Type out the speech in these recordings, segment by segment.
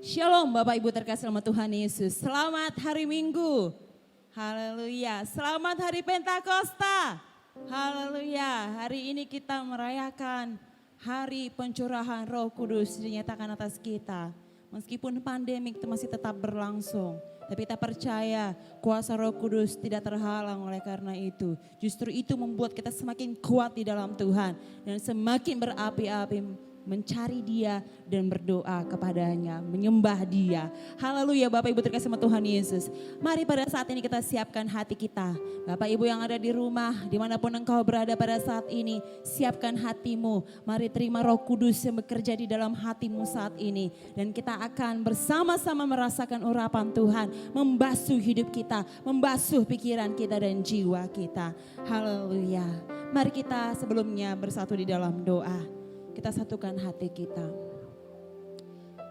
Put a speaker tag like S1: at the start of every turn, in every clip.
S1: Shalom Bapak Ibu terkasih dalam Tuhan Yesus. Selamat hari Minggu. Haleluya. Selamat hari Pentakosta. Haleluya. Hari ini kita merayakan hari pencurahan Roh Kudus dinyatakan atas kita. Meskipun pandemik itu masih tetap berlangsung. Tapi kita percaya kuasa Roh Kudus tidak terhalang oleh karena itu. Justru itu membuat kita semakin kuat di dalam Tuhan. Dan semakin berapi-api mencari Dia dan berdoa kepadanya, menyembah Dia. Haleluya Bapak Ibu terkasih sama Tuhan Yesus. Mari pada saat ini kita siapkan hati kita. Bapak Ibu yang ada di rumah, dimanapun engkau berada pada saat ini, siapkan hatimu. Mari terima Roh Kudus yang bekerja di dalam hatimu saat ini. Dan kita akan bersama-sama merasakan urapan Tuhan, membasuh hidup kita, membasuh pikiran kita dan jiwa kita. Haleluya. Mari kita sebelumnya bersatu di dalam doa. Kita satukan hati kita.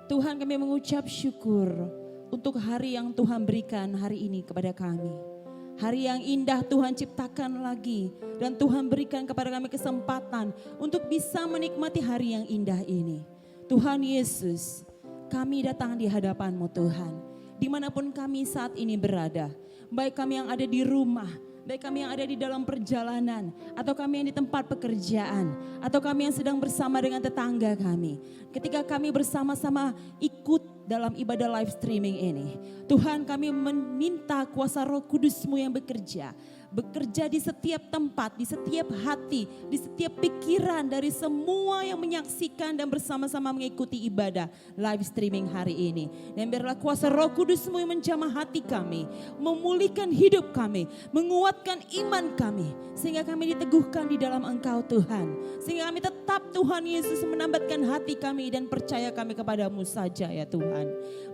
S1: Tuhan, kami mengucap syukur untuk hari yang Tuhan berikan hari ini kepada kami. Hari yang indah Tuhan ciptakan lagi. Dan Tuhan berikan kepada kami kesempatan untuk bisa menikmati hari yang indah ini. Tuhan Yesus, kami datang di hadapan-Mu Tuhan. Dimanapun kami saat ini berada. Baik kami yang ada di rumah, baik kami yang ada di dalam perjalanan, atau kami yang di tempat pekerjaan, atau kami yang sedang bersama dengan tetangga kami. Ketika kami bersama-sama ikut dalam ibadah live streaming ini, Tuhan, kami meminta kuasa Roh Kudus-Mu yang bekerja di setiap tempat, di setiap hati, di setiap pikiran dari semua yang menyaksikan dan bersama-sama mengikuti ibadah live streaming hari ini. Dan biarlah kuasa Roh Kudus-Mu yang menjamah hati kami, memulihkan hidup kami, menguatkan iman kami, sehingga kami diteguhkan di dalam Engkau Tuhan. Sehingga kami tetap Tuhan Yesus menambatkan hati kami dan percaya kami kepadamu saja ya Tuhan.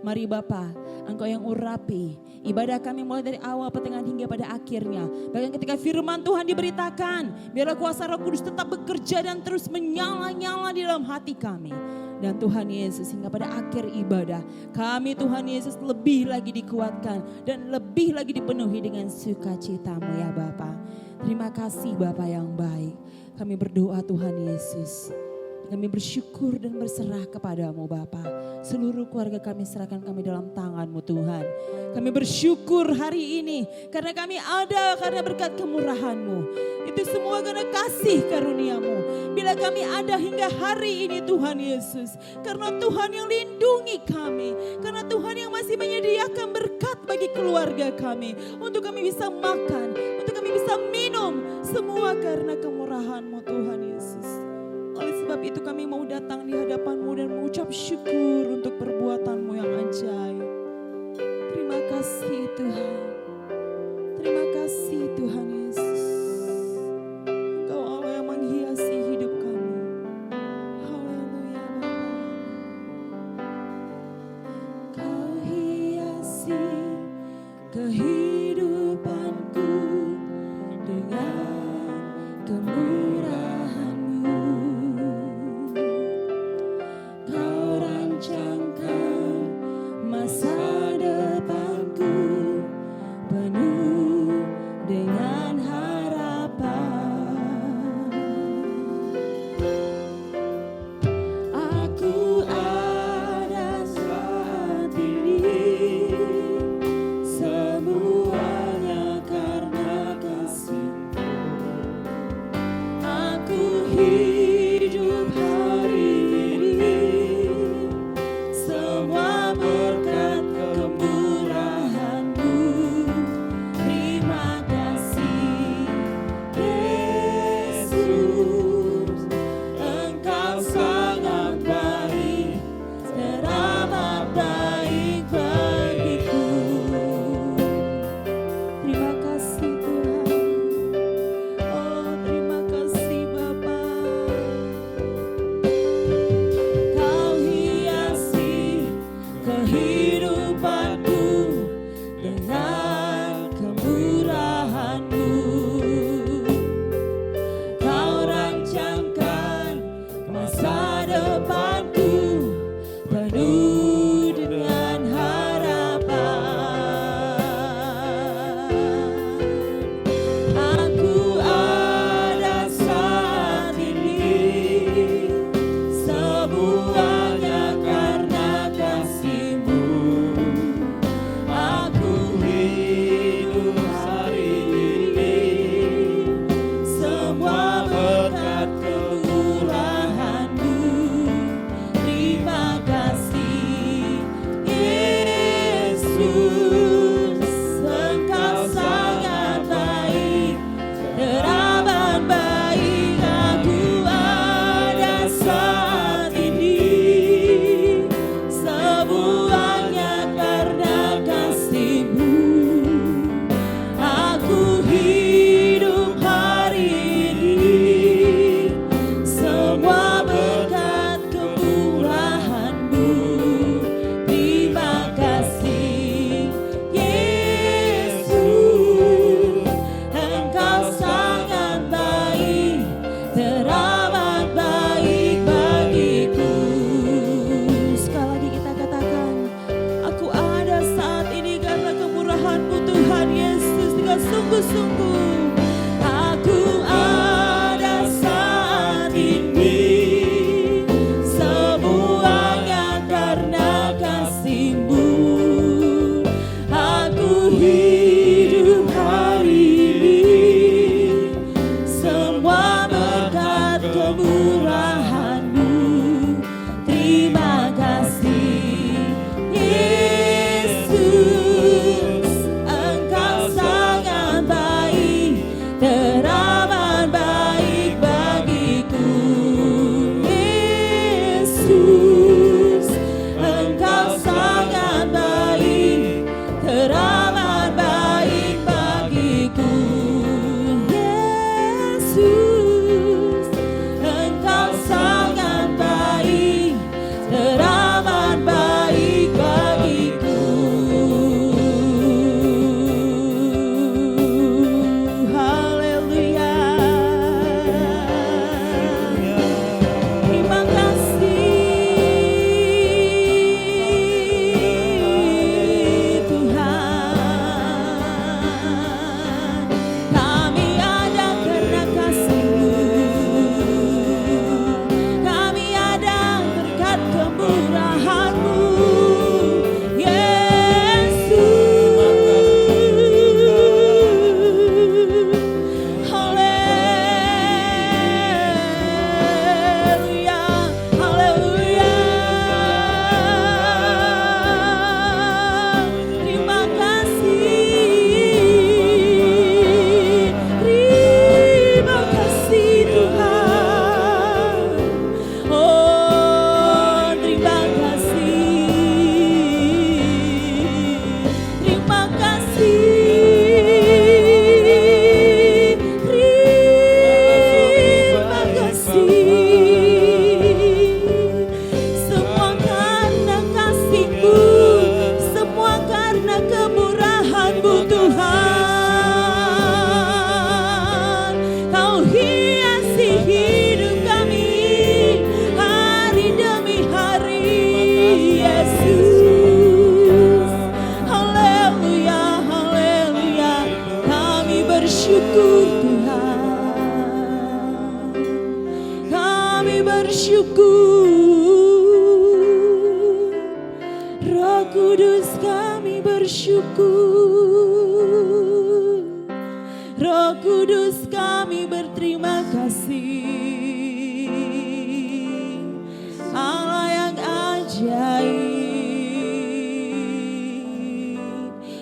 S1: Mari Bapa, Engkau yang urapi ibadah kami mulai dari awal, pertengahan hingga pada akhirnya. Bahkan ketika firman Tuhan diberitakan, biarlah kuasa Roh Kudus tetap bekerja dan terus menyala-nyala di dalam hati kami. Dan Tuhan Yesus, hingga pada akhir ibadah kami Tuhan Yesus lebih lagi dikuatkan dan lebih lagi dipenuhi dengan sukacita-Mu ya Bapa. Terima kasih Bapa yang baik. Kami berdoa Tuhan Yesus. Kami bersyukur dan berserah kepadamu Bapa. Seluruh keluarga kami serahkan kami dalam tangan-Mu Tuhan. Kami bersyukur hari ini karena kami ada karena berkat kemurahan-Mu. Itu semua karena kasih karunia-Mu. Bila kami ada hingga hari ini Tuhan Yesus. Karena Tuhan yang lindungi kami. Karena Tuhan yang masih menyediakan berkat bagi keluarga kami. Untuk kami bisa makan, untuk kami bisa minum. Semua karena kemurahan-Mu Tuhan Yesus. Oleh sebab itu kami mau datang di hadapan-Mu dan mengucap syukur untuk perbuatan-Mu yang ajaib. Terima kasih Tuhan. Terima kasih Tuhan Yesus. Engkau Allah yang menghiasi hidup kami. Haleluya Bapa. Kau hiasi kehidupanku dengan kemurahan-Mu. Rancangkan masa depanku penuh dengan kemurahan-Mu. Terima kasih Yesus, Engkau sangat baik, teramat baik bagiku. Yesus, Engkau sangat baik, teramat baik bagiku. Yesus, Engkau sangat baik, teramat baik bagiku. Haleluya. Terima kasih Tuhan. Kami ada karena kasih-Mu. Kami ada berkat kemurahan-Mu. Yesus. Haleluya. Haleluya. Terima kasih. Terima kasih Tuhan. Oh, terima kasih. Terima kasih. Terima kasih. Semua karena kasih-Mu, semua karena kemurahan-Mu Tuhan. Kau hiasi hidup kami hari demi hari, Yesus. Haleluya, haleluya. Kami bersyukur Tuhan. Kami bersyukur. Roh Kudus kami bersyukur. Roh Kudus kami berterima kasih. Allah yang ajaib,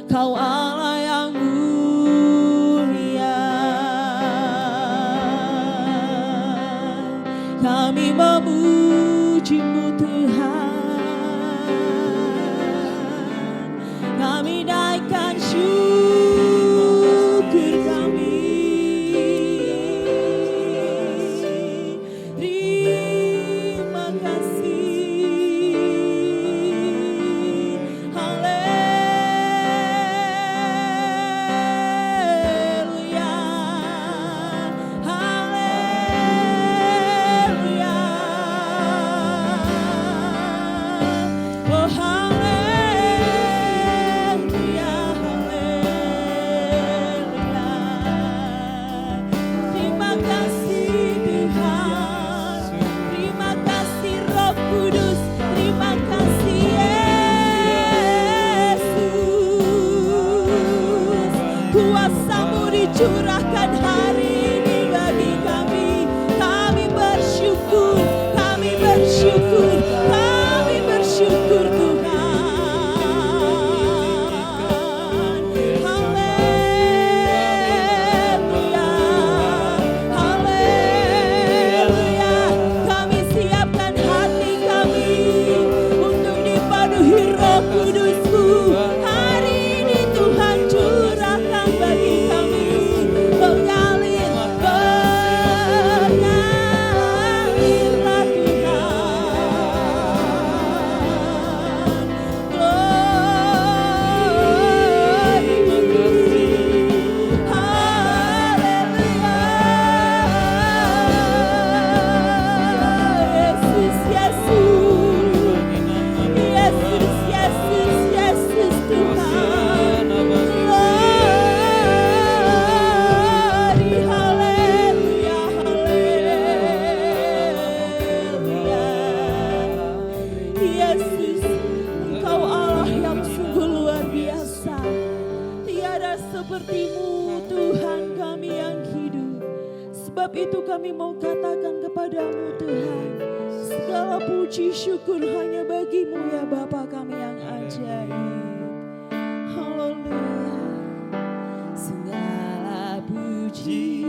S1: Kau Allah yang mulia. Kami memuji-Mu Tuhan. Kami naikkan syukur kami. Terima kasih. Haleluya. Haleluya. Oh, haleluya. Haleluya. Terima kasih Tuhan. Terima kasih Roh Kudus. Terima kasih Yesus. Kuasa-Mu dicurahkan hari ini bagi kami. Kami bersyukur. Kami bersyukur. Kami bersyukur Tuhan. Haleluya. Haleluya. Kami siapkan hati kami untuk dipenuhi Roh Kudus-Mu. Hari ini Tuhan curahkan bagi kami. kepadamu Tuhan. Segala puji syukur hanya bagimu ya Bapa kami yang ajaib. Haleluya. Segala puji,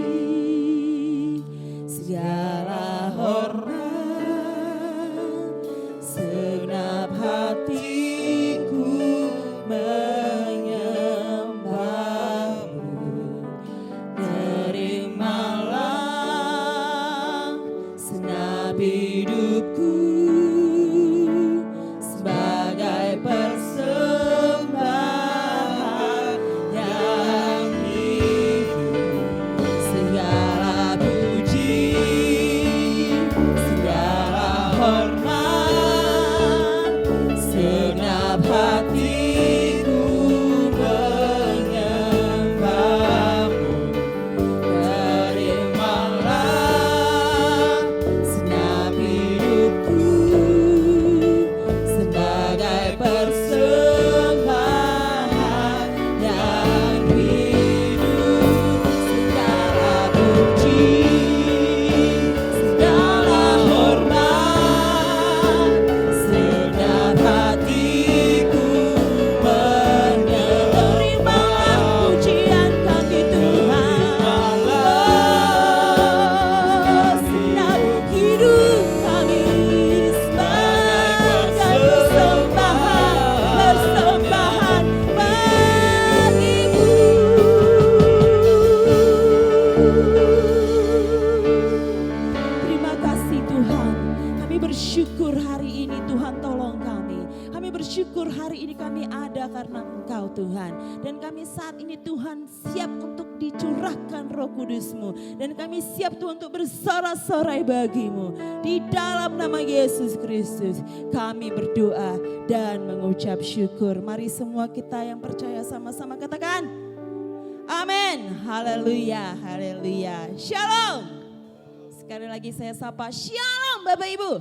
S1: segala hormat, segenap hatiku menyembahmu. Terimalah segenap hidupku sebagai persembahan yang hidup. Segala puji, segala hormat, segenap hatiku menyembahmu. Terimalah segenap hidupku sebagai persembahan yang hidup. Segala puji, segala hormat, segenap hatiku menyembah. Pujian kami Tuhan. Segenap hidup kami sebagai persembahan bagimu. Terima kasih Tuhan. Kami bersyukur hari ini Tuhan tolong kami. Kami bersyukur hari ini kami ada karena Engkau Tuhan. Dan kami saat ini Tuhan siap untuk dicurahkan Roh Kudus-Mu. Dan kami siap Tuhan untuk bersorak-sorai bagimu. Di dalam nama Yesus Kristus kami berdoa dan mengucap syukur. Mari semua kita yang percaya sama-sama katakan amin. Haleluya, haleluya. Shalom. Sekali lagi saya sapa shalom Bapak Ibu.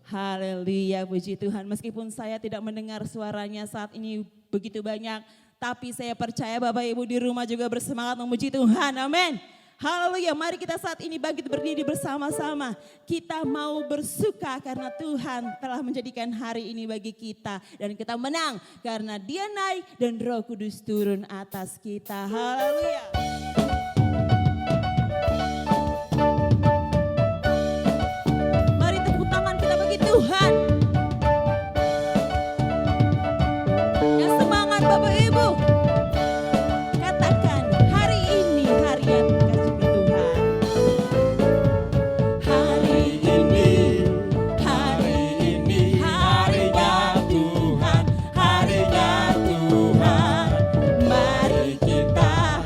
S1: Haleluya, puji Tuhan. Meskipun saya tidak mendengar suaranya saat ini begitu banyak, tapi saya percaya Bapak Ibu di rumah juga bersemangat memuji Tuhan. Amin. Haleluya, mari kita saat ini bangkit berdiri bersama-sama. Kita mau bersuka karena Tuhan telah menjadikan hari ini bagi kita. Dan kita menang karena Dia naik dan Roh Kudus turun atas kita. Haleluya. Mari tepuk tangan kita bagi Tuhan. Yang semangat Bapak Ibu. Katakan hari ini hari yang dikasihi Tuhan. Hari ini harinya Tuhan. Mari kita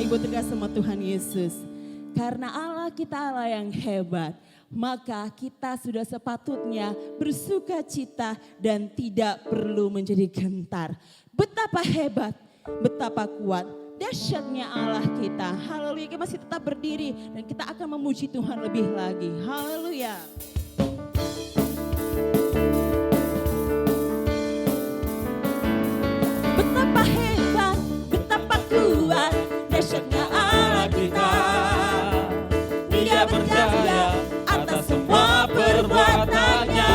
S1: Ibu terkasih sama Tuhan Yesus. Karena Allah kita Allah yang hebat, maka kita sudah sepatutnya bersuka cita dan tidak perlu menjadi gentar. Betapa hebat, betapa kuat, dahsyatnya Allah kita. Haleluya, kita masih tetap berdiri dan kita akan memuji Tuhan lebih lagi. Haleluya. Betapa hebat, betapa kuat, dahsyatnya Allah kita. Dia berjaya atas semua perbuatannya.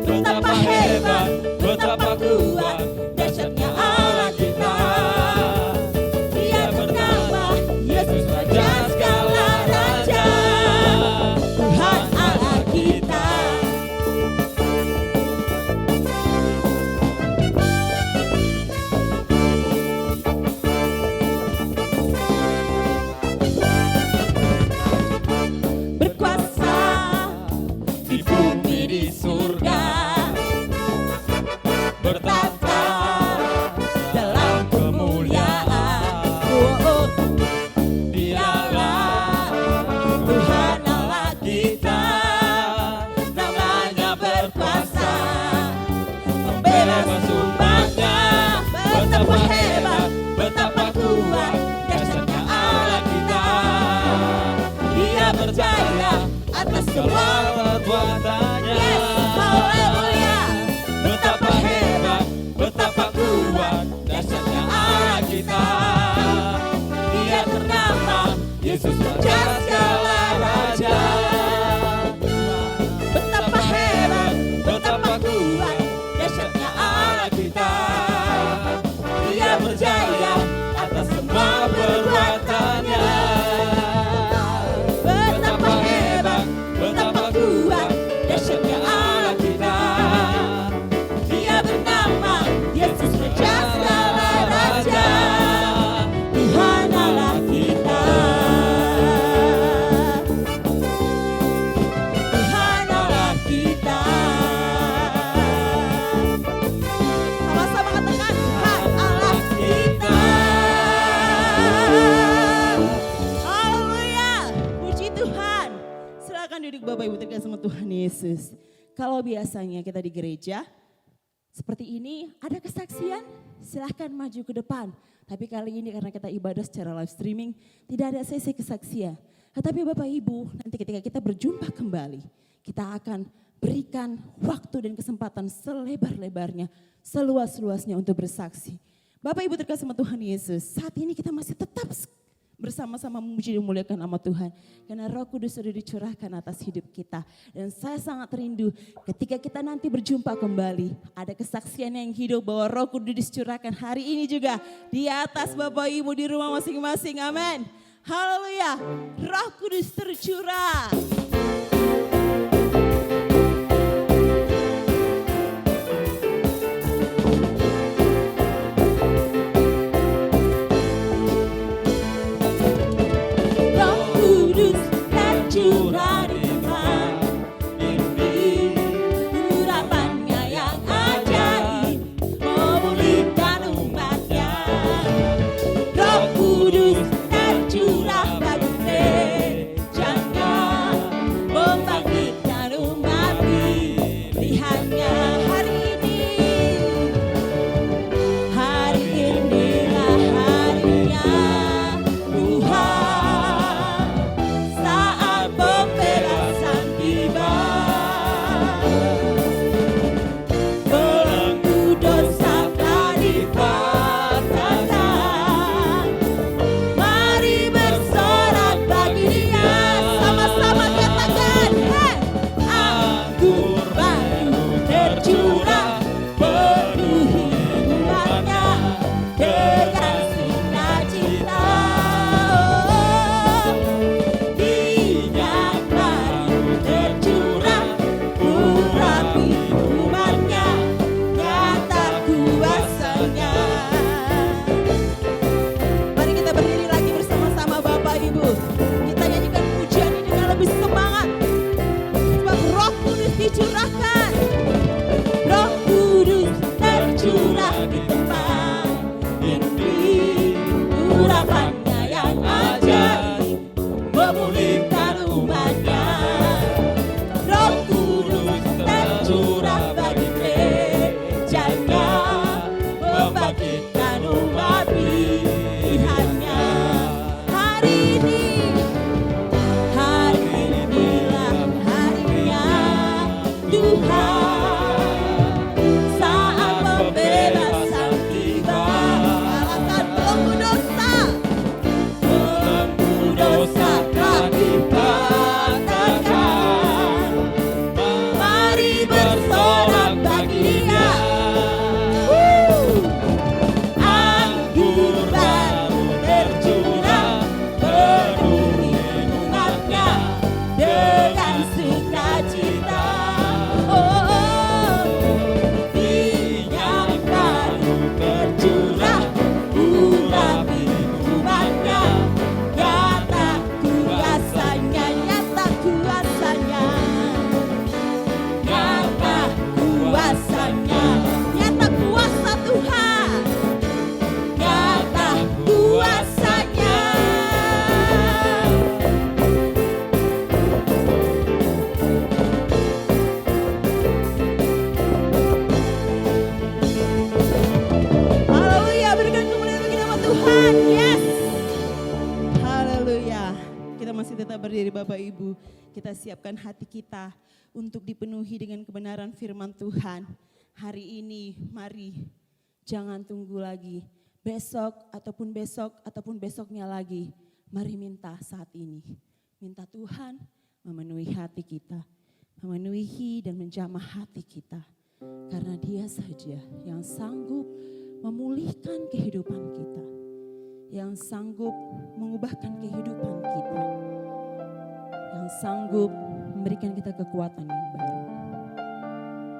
S1: Betapa hebat, betapa kuat, dahsyatnya Allah kita. Dia bernama Yesus Raja segala raja, Tuhan Allah kita. Berkuasa di bumi di surga, bertata dalam kemuliaan. Dialah Tuhan Allah kita, namanya berkuasa, membebas umatnya. Betapa hebat, betapa kuat, dahsyatnya Allah kita. Dia berjaya atas semua perbuatannya. Yes, haleluya. Betapa hebat, betapa kuat, dahsyatnya Allah kita. Dia bernama Yesus Raja segala raja. Betapa hebat, betapa kuat, dahsyatnya Allah kita. Dia berjaya atas semua perbuatannya. Betapa hebat, betapa kuat, dahsyatnya Allah kita. Dia bernama Yesus Raja segala raja, Tuhan Allah kita. Tuhan Allah kita. Sama-sama katakan Tuhan Allah kita. Haleluya, puji Tuhan. Silakan duduk Bapak Ibu terkasih sama Tuhan Yesus. Kalau biasanya kita di gereja seperti ini ada kesaksian, silahkan maju ke depan. Tapi kali ini karena kita ibadah secara live streaming, tidak ada sesi kesaksian. Tetapi Bapak Ibu, nanti ketika kita berjumpa kembali, kita akan berikan waktu dan kesempatan selebar-lebarnya, seluas-luasnya untuk bersaksi. Bapak Ibu terkasih sama Tuhan Yesus, saat ini kita masih tetap bersama-sama memuji dan memuliakan nama Tuhan. Karena Roh Kudus sudah dicurahkan atas hidup kita. Dan saya sangat rindu ketika kita nanti berjumpa kembali. Ada kesaksian yang hidup bahwa Roh Kudus dicurahkan hari ini juga di atas Bapak Ibu di rumah masing-masing. Amin. Haleluya. Roh Kudus tercurah. Curah di tempat ini, urapannya yang ajaib memulihkan umatnya. Roh Kudus tercurah bagi gerejanya, Bapak Ibu, kita siapkan hati kita untuk dipenuhi dengan kebenaran firman Tuhan. Hari ini mari jangan tunggu lagi, besok ataupun besoknya lagi. Mari minta saat ini, minta Tuhan memenuhi hati kita, memenuhi dan menjamah hati kita. Karena Dia saja yang sanggup memulihkan kehidupan kita, yang sanggup mengubahkan kehidupan kita, yang sanggup memberikan kita kekuatan yang baru.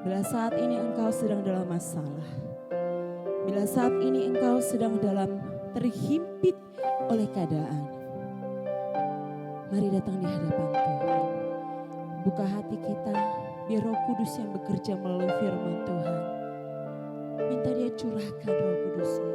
S1: Bila saat ini engkau sedang dalam masalah, bila saat ini engkau sedang dalam terhimpit oleh keadaan, mari datang di hadapan Tuhan. Buka hati kita, biar Roh Kudus yang bekerja melalui firman Tuhan. Minta Dia curahkan Roh Kudus-Nya.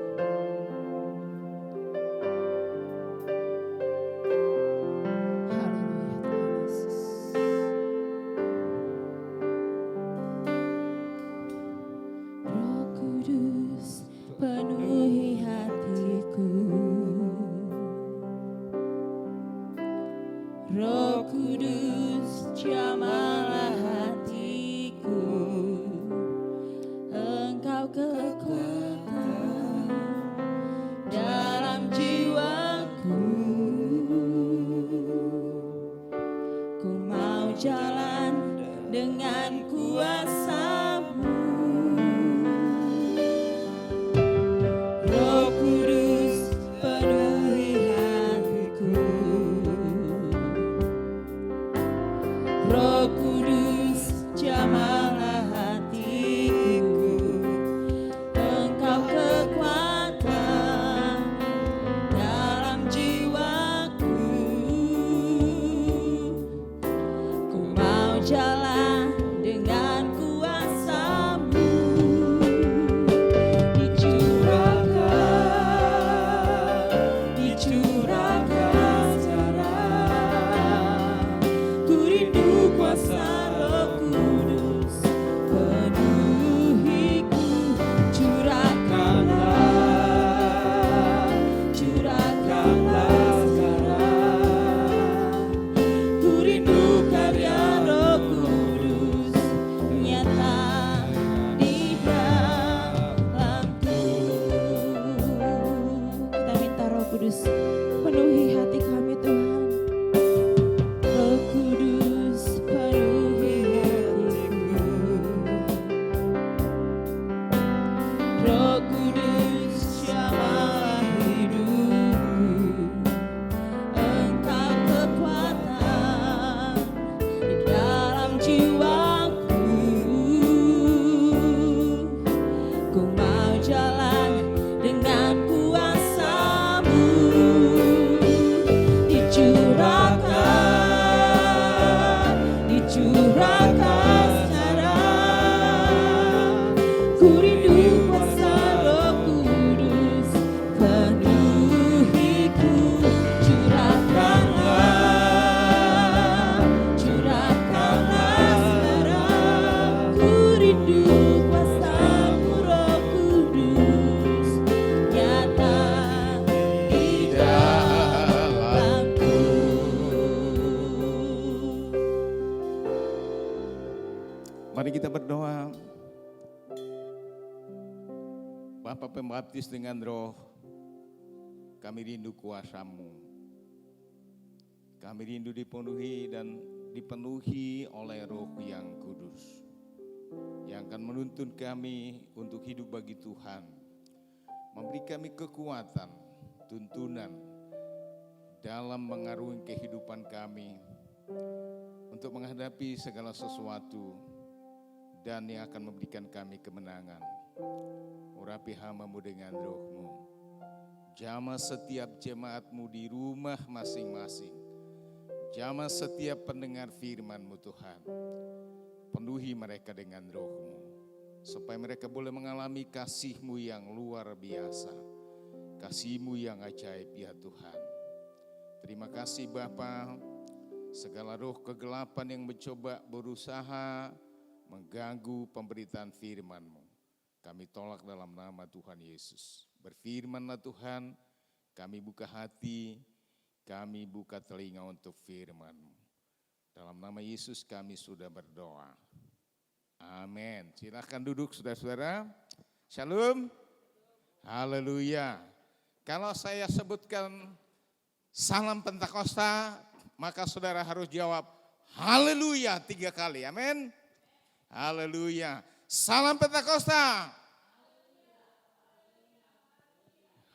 S2: Mari kita berdoa. Bapa Pembaptis dengan Roh, kami rindu kuasa-Mu. Kami rindu dipenuhi dan dipenuhi oleh Roh yang kudus, yang akan menuntun kami untuk hidup bagi Tuhan, memberi kami kekuatan, tuntunan dalam mengarungi kehidupan kami untuk menghadapi segala sesuatu dan yang akan memberikan kami kemenangan. Urapi hamba-Mu dengan Roh-Mu, jamah setiap jemaat-Mu di rumah masing-masing, jamah setiap pendengar firman-Mu Tuhan. Penuhi mereka dengan Roh-Mu, supaya mereka boleh mengalami kasih-Mu yang luar biasa, kasih-Mu yang ajaib ya Tuhan. Terima kasih Bapa, segala roh kegelapan yang mencoba berusaha mengganggu pemberitaan firman-Mu, kami tolak dalam nama Tuhan Yesus. Berfirman-Lah Tuhan, kami buka hati, kami buka telinga untuk firman-Mu. Dalam nama Yesus kami sudah berdoa. Amin. Silakan duduk saudara-saudara. Shalom. Haleluya. Kalau saya sebutkan salam Pentakosta, maka saudara harus jawab haleluya 3 kali. Amin. Haleluya. Salam Pentakosta.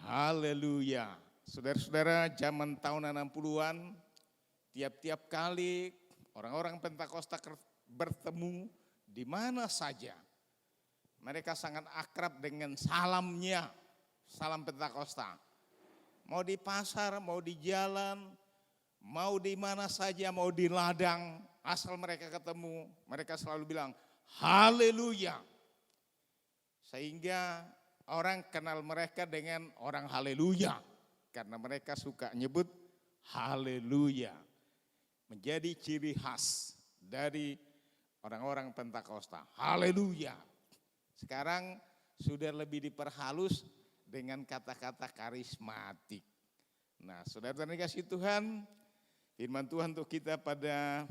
S2: Haleluya. Saudara-saudara, zaman tahun 60-an, tiap-tiap kali orang-orang Pentakosta bertemu di mana saja, mereka sangat akrab dengan salamnya, salam Pentakosta. Mau di pasar, mau di jalan, mau di mana saja, mau di ladang, asal mereka ketemu, mereka selalu bilang haleluya. Sehingga orang kenal mereka dengan orang haleluya, karena mereka suka nyebut haleluya. Menjadi ciri khas dari orang-orang Pentakosta, haleluya. Sekarang sudah lebih diperhalus dengan kata-kata karismatik. Nah, saudara-saudara dikasih Tuhan, firman Tuhan untuk kita pada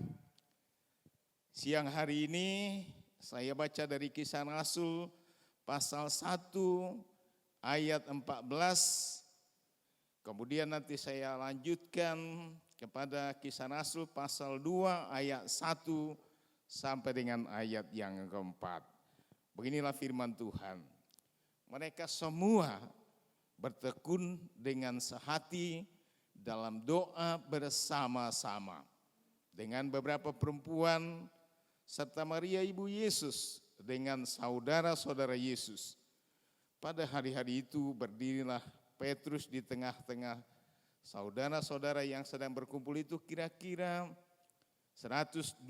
S2: siang hari ini, saya baca dari Kisah Rasul pasal 1 ayat 14. Kemudian nanti saya lanjutkan kepada Kisah Rasul pasal 2 ayat 1 sampai dengan ayat yang keempat. Beginilah firman Tuhan. Mereka semua bertekun dengan sehati dalam doa bersama-sama dengan beberapa perempuan serta Maria ibu Yesus dengan saudara-saudara Yesus. Pada hari-hari itu berdirilah Petrus di tengah-tengah saudara-saudara yang sedang berkumpul itu, kira-kira 120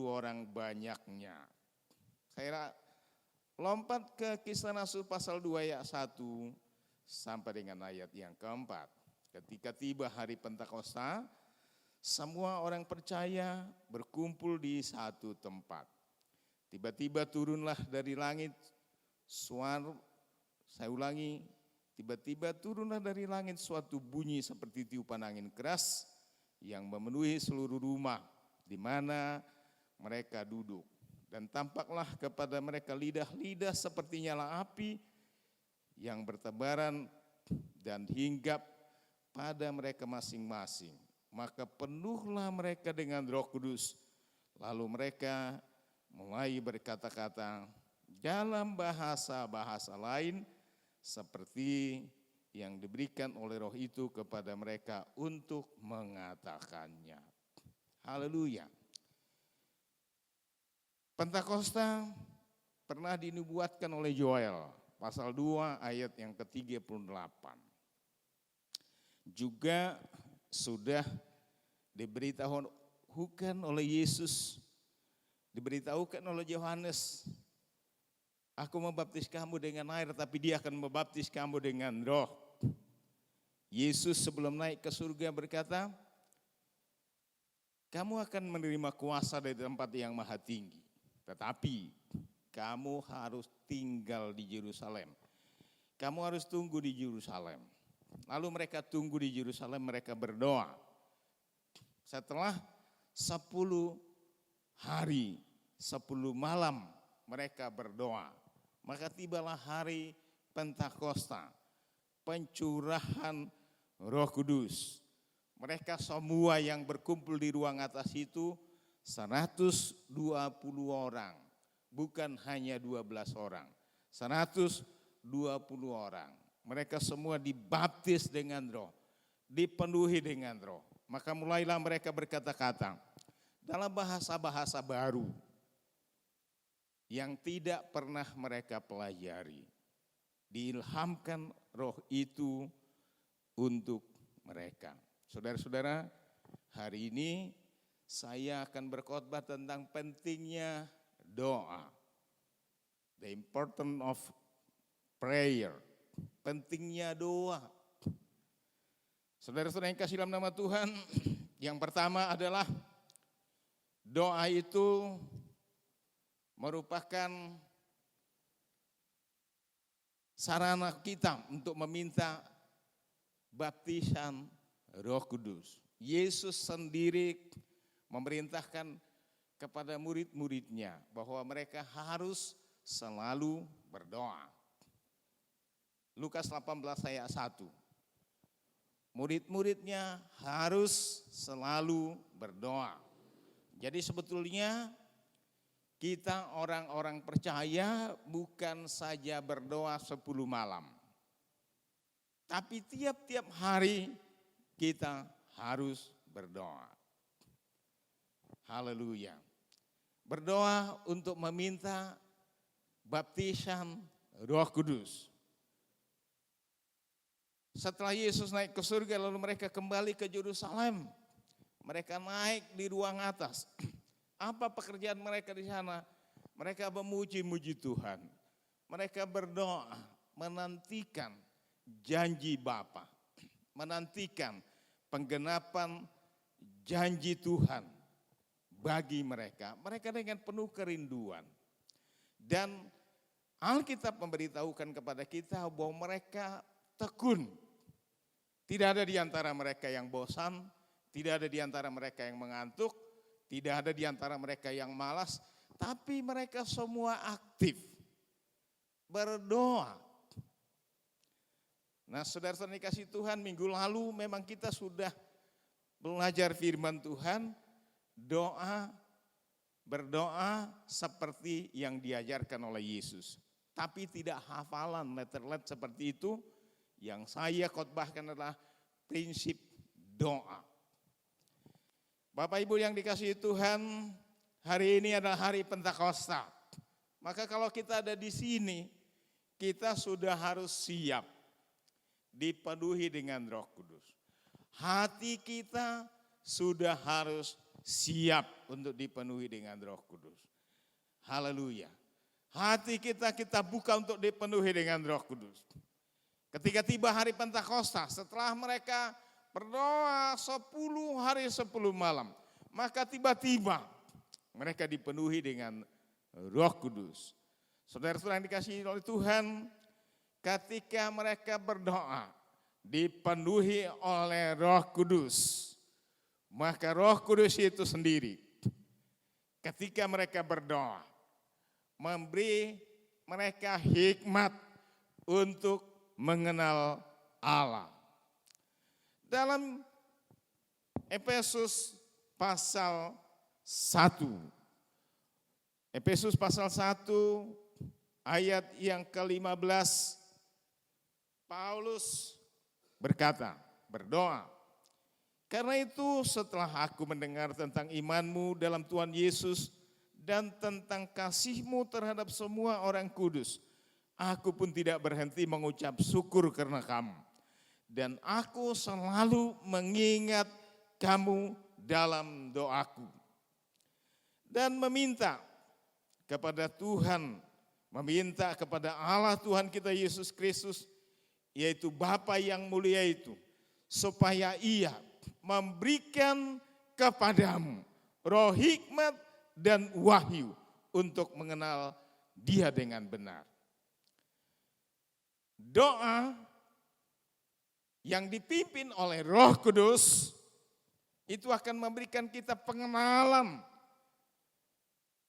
S2: orang banyaknya. Saya lompat ke Kisah Rasul pasal 2 ayat 1 sampai dengan ayat yang keempat. Ketika tiba hari Pentakosta, semua orang percaya berkumpul di satu tempat. Tiba-tiba turunlah dari langit suara, saya ulangi, tiba-tiba turunlah dari langit suatu bunyi seperti tiupan angin keras yang memenuhi seluruh rumah di mana mereka duduk. Dan tampaklah kepada mereka lidah-lidah seperti nyala api yang bertebaran dan hinggap pada mereka masing-masing. Maka penuhlah mereka dengan Roh Kudus. Lalu mereka mulai berkata-kata dalam bahasa-bahasa lain seperti yang diberikan oleh Roh itu kepada mereka untuk mengatakannya. Haleluya. Pentakosta pernah dinubuatkan oleh Joel, pasal 2 ayat yang ke-38. Juga sudah diberitahukan oleh Yesus, diberitahukan oleh Yohanes, aku membaptis kamu dengan air, tapi dia akan membaptis kamu dengan Roh. Yesus sebelum naik ke surga berkata, kamu akan menerima kuasa dari tempat yang maha tinggi. Tetapi kamu harus tinggal di Yerusalem. Kamu harus tunggu di Yerusalem. Lalu mereka tunggu di Yerusalem, mereka berdoa. Setelah 10 hari, 10 malam mereka berdoa. Maka tibalah hari Pentakosta, pencurahan Roh Kudus. Mereka semua yang berkumpul di ruang atas itu 120 orang, bukan hanya 12 orang, 120 orang. Mereka semua dibaptis dengan roh, dipenuhi dengan roh. Maka mulailah mereka berkata-kata dalam bahasa-bahasa baru yang tidak pernah mereka pelajari. Diilhamkan roh itu untuk mereka. Saudara-saudara, hari ini saya akan berkhotbah tentang pentingnya doa. The importance of prayer. Pentingnya doa. Saudara-saudara yang kasih dalam nama Tuhan, yang pertama adalah doa itu merupakan sarana kita untuk meminta baptisan Roh Kudus. Yesus sendiri memerintahkan kepada murid-muridnya bahwa mereka harus selalu berdoa. Lukas 18 ayat 1. Murid-muridnya harus selalu berdoa. Jadi sebetulnya kita orang-orang percaya bukan saja berdoa 10 malam. Tapi tiap-tiap hari kita harus berdoa. Haleluya. Berdoa untuk meminta baptisan Roh Kudus. Setelah Yesus naik ke surga lalu mereka kembali ke Yerusalem. Mereka naik di ruang atas. Apa pekerjaan mereka di sana? Mereka memuji-muji Tuhan. Mereka berdoa, menantikan janji Bapa, menantikan penggenapan janji Tuhan bagi mereka. Mereka dengan penuh kerinduan. Dan Alkitab memberitahukan kepada kita bahwa mereka tekun. Tidak ada di antara mereka yang bosan, tidak ada di antara mereka yang mengantuk, tidak ada di antara mereka yang malas, tapi mereka semua aktif berdoa. Nah, saudara-saudara dikasih Tuhan, minggu lalu memang kita sudah belajar firman Tuhan, berdoa seperti yang diajarkan oleh Yesus. Tapi tidak hafalan letter-letter seperti itu, yang saya khotbahkan adalah prinsip doa. Bapak Ibu yang dikasihi Tuhan, hari ini adalah hari Pentakosta. Maka kalau kita ada di sini, kita sudah harus siap dipenuhi dengan Roh Kudus. Hati kita sudah harus siap untuk dipenuhi dengan Roh Kudus. Haleluya. Hati kita buka untuk dipenuhi dengan Roh Kudus. Ketika tiba hari Pentakosta, setelah mereka berdoa 10 hari 10 malam, maka tiba-tiba mereka dipenuhi dengan Roh Kudus. Saudara-saudara yang dikasihi oleh Tuhan, ketika mereka berdoa, dipenuhi oleh Roh Kudus, maka Roh Kudus itu sendiri, ketika mereka berdoa, memberi mereka hikmat untuk mengenal Allah. Dalam Efesus pasal 1, Efesus pasal 1 ayat yang ke-15, Paulus berkata, berdoa. Karena itu setelah aku mendengar tentang imanmu dalam Tuhan Yesus dan tentang kasihmu terhadap semua orang kudus, aku pun tidak berhenti mengucap syukur karena kamu. Dan aku selalu mengingat kamu dalam doaku. Dan meminta kepada Tuhan, meminta kepada Allah Tuhan kita Yesus Kristus, yaitu Bapa yang mulia itu, supaya Ia memberikan kepadamu roh hikmat dan wahyu untuk mengenal Dia dengan benar. Doa yang dipimpin oleh Roh Kudus itu akan memberikan kita pengenalan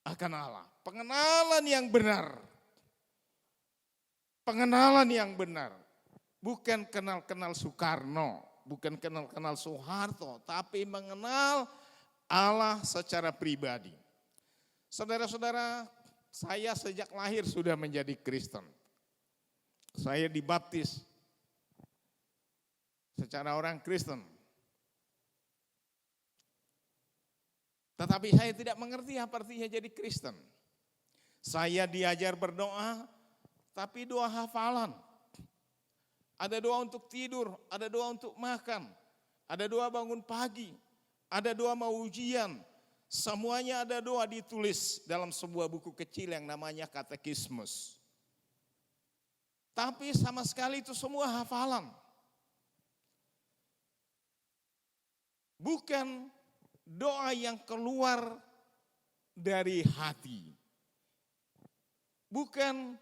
S2: akan Allah, pengenalan yang benar. Pengenalan yang benar, bukan kenal-kenal Soekarno, bukan kenal Soeharto, tapi mengenal Allah secara pribadi. Saudara-saudara, saya sejak lahir sudah menjadi Kristen. Saya dibaptis secara orang Kristen. Tetapi saya tidak mengerti apa artinya jadi Kristen. Saya diajar berdoa, tapi doa hafalan. Ada doa untuk tidur, ada doa untuk makan, ada doa bangun pagi, ada doa mau ujian. Semuanya ada doa ditulis dalam sebuah buku kecil yang namanya katekismus. Tapi sama sekali itu semua hafalan. Bukan doa yang keluar dari hati. Bukan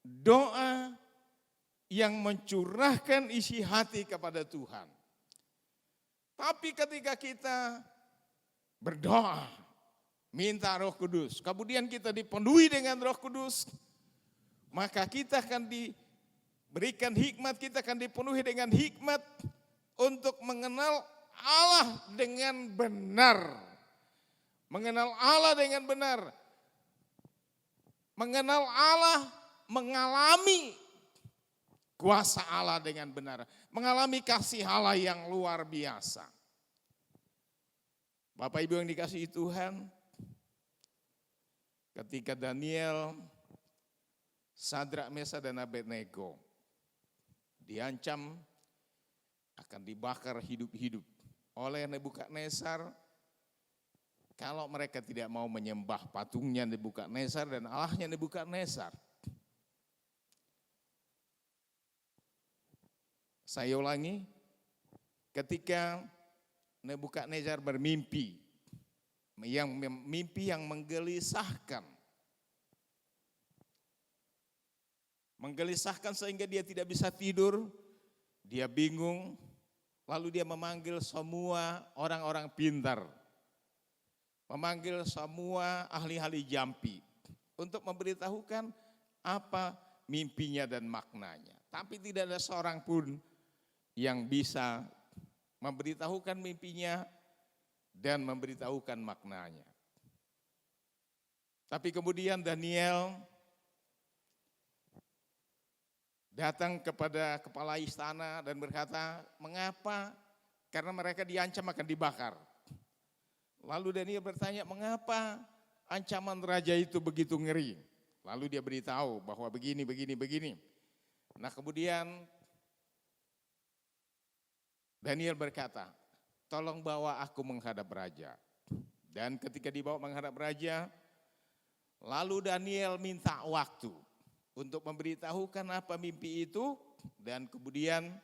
S2: doa yang mencurahkan isi hati kepada Tuhan. Tapi ketika kita berdoa, minta Roh Kudus, kemudian kita dipenuhi dengan Roh Kudus, maka kita akan diberikan hikmat, kita akan dipenuhi dengan hikmat untuk mengenal Allah dengan benar. Mengenal Allah dengan benar. Mengenal Allah, mengalami kuasa Allah dengan benar. Mengalami kasih Allah yang luar biasa. Bapak Ibu yang dikasihi Tuhan, ketika Daniel, Sadrak, Mesha, dan Abednego diancam akan dibakar hidup-hidup oleh Nebukadnezar, kalau mereka tidak mau menyembah patungnya Nebukadnezar dan Allahnya Nebukadnezar. Saya ulangi, ketika Nebukadnezar bermimpi, mimpi yang menggelisahkan sehingga dia tidak bisa tidur, dia bingung, lalu dia memanggil semua orang-orang pintar, memanggil semua ahli-ahli jampi untuk memberitahukan apa mimpinya dan maknanya. Tapi tidak ada seorang pun yang bisa memberitahukan mimpinya dan memberitahukan maknanya. Tapi kemudian Daniel datang kepada kepala istana dan berkata, mengapa? Karena mereka diancam akan dibakar. Lalu Daniel bertanya, mengapa ancaman raja itu begitu ngeri? Lalu dia beritahu bahwa begini. Nah kemudian Daniel berkata, tolong bawa aku menghadap raja. Dan ketika dibawa menghadap raja, lalu Daniel minta waktu untuk memberitahukan apa mimpi itu dan kemudian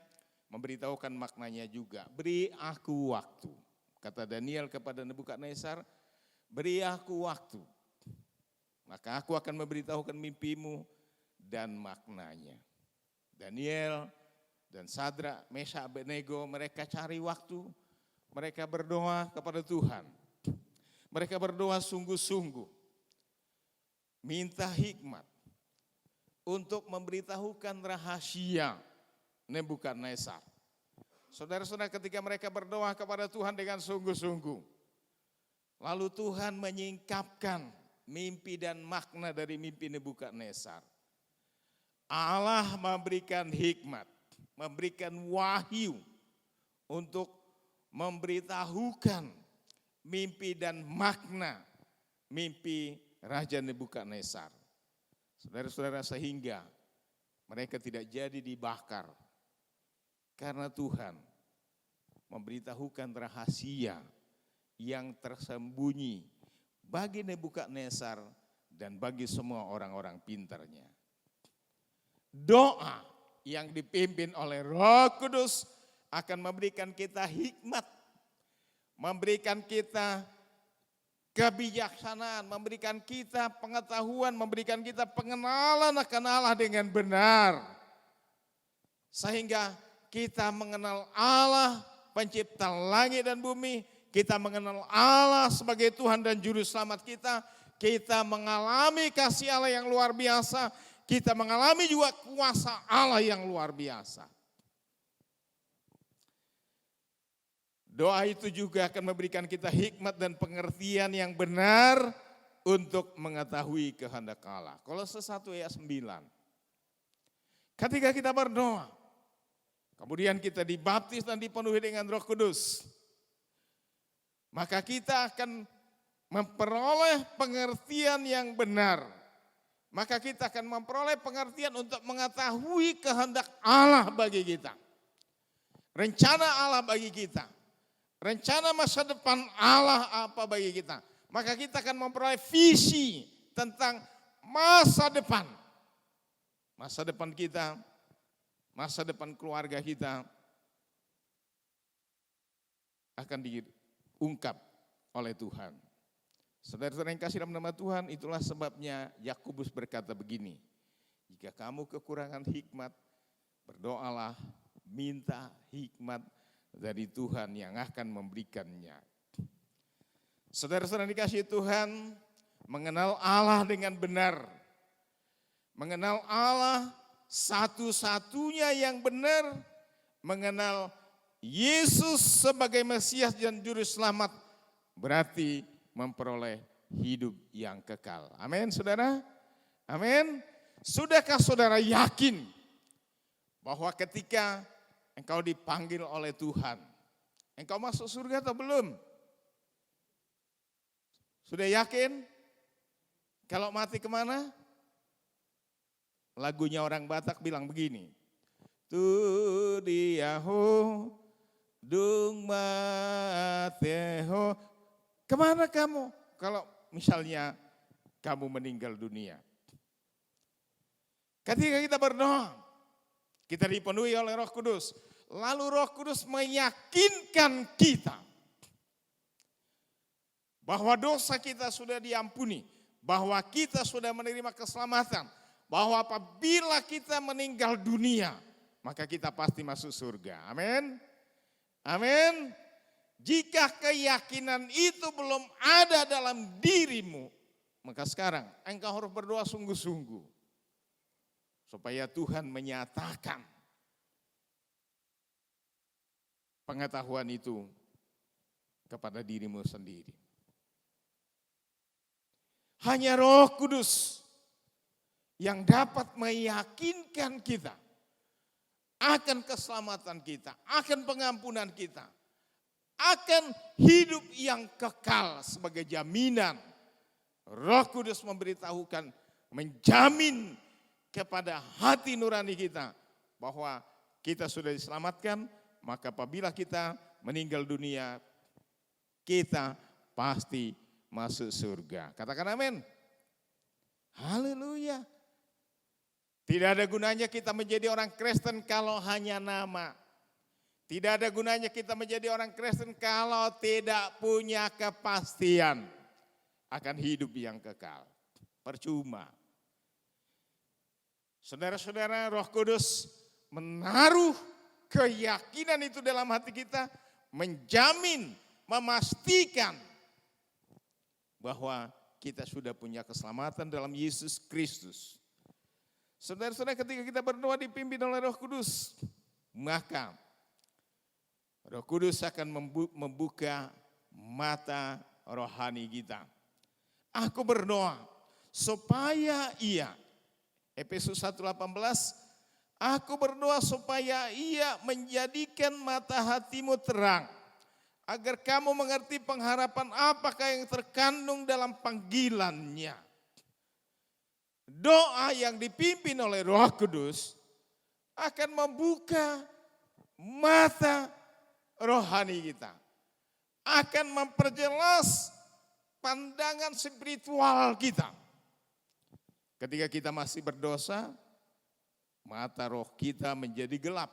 S2: memberitahukan maknanya juga. Beri aku waktu. Kata Daniel kepada Nebukadnezar, beri aku waktu. Maka aku akan memberitahukan mimpimu dan maknanya. Daniel dan Sadrak, Mesha, Abednego, mereka cari waktu, mereka berdoa kepada Tuhan. Mereka berdoa sungguh-sungguh, minta hikmat untuk memberitahukan rahasia Nebukadnezar. Saudara-saudara, ketika mereka berdoa kepada Tuhan dengan sungguh-sungguh, lalu Tuhan menyingkapkan mimpi dan makna dari mimpi Nebukadnezar. Allah memberikan hikmat, memberikan wahyu untuk memberitahukan mimpi dan makna mimpi Raja Nebukadnezar. Saudara-saudara, sehingga mereka tidak jadi dibakar karena Tuhan memberitahukan rahasia yang tersembunyi bagi Nebukadnezar dan bagi semua orang-orang pintarnya. Doa yang dipimpin oleh Roh Kudus akan memberikan kita hikmat, memberikan kita kebijaksanaan, memberikan kita pengetahuan, memberikan kita pengenalan akan Allah dengan benar. Sehingga kita mengenal Allah, pencipta langit dan bumi, kita mengenal Allah sebagai Tuhan dan Juru Selamat kita mengalami kasih Allah yang luar biasa, kita mengalami juga kuasa Allah yang luar biasa. Doa itu juga akan memberikan kita hikmat dan pengertian yang benar untuk mengetahui kehendak Allah. Kolose 1 ayat 9. Ketika kita berdoa, kemudian kita dibaptis dan dipenuhi dengan Roh Kudus, maka kita akan memperoleh pengertian yang benar. Maka kita akan memperoleh pengertian untuk mengetahui kehendak Allah bagi kita. Rencana Allah bagi kita. Rencana masa depan Allah apa bagi kita. Maka kita akan memperoleh visi tentang masa depan. Masa depan kita, masa depan keluarga kita akan diungkap oleh Tuhan. Saudara-saudara yang kasih dalam nama Tuhan, itulah sebabnya Yakobus berkata begini, jika kamu kekurangan hikmat, berdoalah, minta hikmat dari Tuhan yang akan memberikannya. Saudara-saudara dikasih Tuhan, mengenal Allah dengan benar, mengenal Allah satu-satunya yang benar, mengenal Yesus sebagai Mesias dan Juru Selamat, berarti memperoleh hidup yang kekal. Amin, saudara? Amin. Sudahkah saudara yakin bahwa ketika engkau dipanggil oleh Tuhan, engkau masuk surga atau belum? Sudah yakin? Kalau mati kemana? Lagunya orang Batak bilang begini. Tu diaho dung mateho. Kemana kamu kalau misalnya kamu meninggal dunia? Ketika kita berdoa, kita dipenuhi oleh Roh Kudus. Lalu Roh Kudus meyakinkan kita bahwa dosa kita sudah diampuni, bahwa kita sudah menerima keselamatan, bahwa apabila kita meninggal dunia, maka kita pasti masuk surga. Amin. Amin. Jika keyakinan itu belum ada dalam dirimu, maka sekarang engkau harus berdoa sungguh-sungguh supaya Tuhan menyatakan pengetahuan itu kepada dirimu sendiri. Hanya Roh Kudus yang dapat meyakinkan kita akan keselamatan kita, akan pengampunan kita, akan hidup yang kekal sebagai jaminan. Roh Kudus memberitahukan, menjamin kepada hati nurani kita bahwa kita sudah diselamatkan, maka apabila kita meninggal dunia, kita pasti masuk surga. Katakan amin. Haleluya. Tidak ada gunanya kita menjadi orang Kristen kalau hanya nama. Tidak ada gunanya kita menjadi orang Kristen kalau tidak punya kepastian akan hidup yang kekal. Percuma. Saudara-saudara, Roh Kudus menaruh keyakinan itu dalam hati kita, menjamin, memastikan bahwa kita sudah punya keselamatan dalam Yesus Kristus. Saudara-saudara, ketika kita berdoa dipimpin oleh Roh Kudus, maka Roh Kudus akan membuka mata rohani kita. Aku berdoa supaya ia, Efesus 1:18, aku berdoa supaya ia menjadikan mata hatimu terang, agar kamu mengerti pengharapan apakah yang terkandung dalam panggilannya. Doa yang dipimpin oleh Roh Kudus akan membuka mata rohani kita, akan memperjelas pandangan spiritual kita. Ketika kita masih berdosa, mata roh kita menjadi gelap,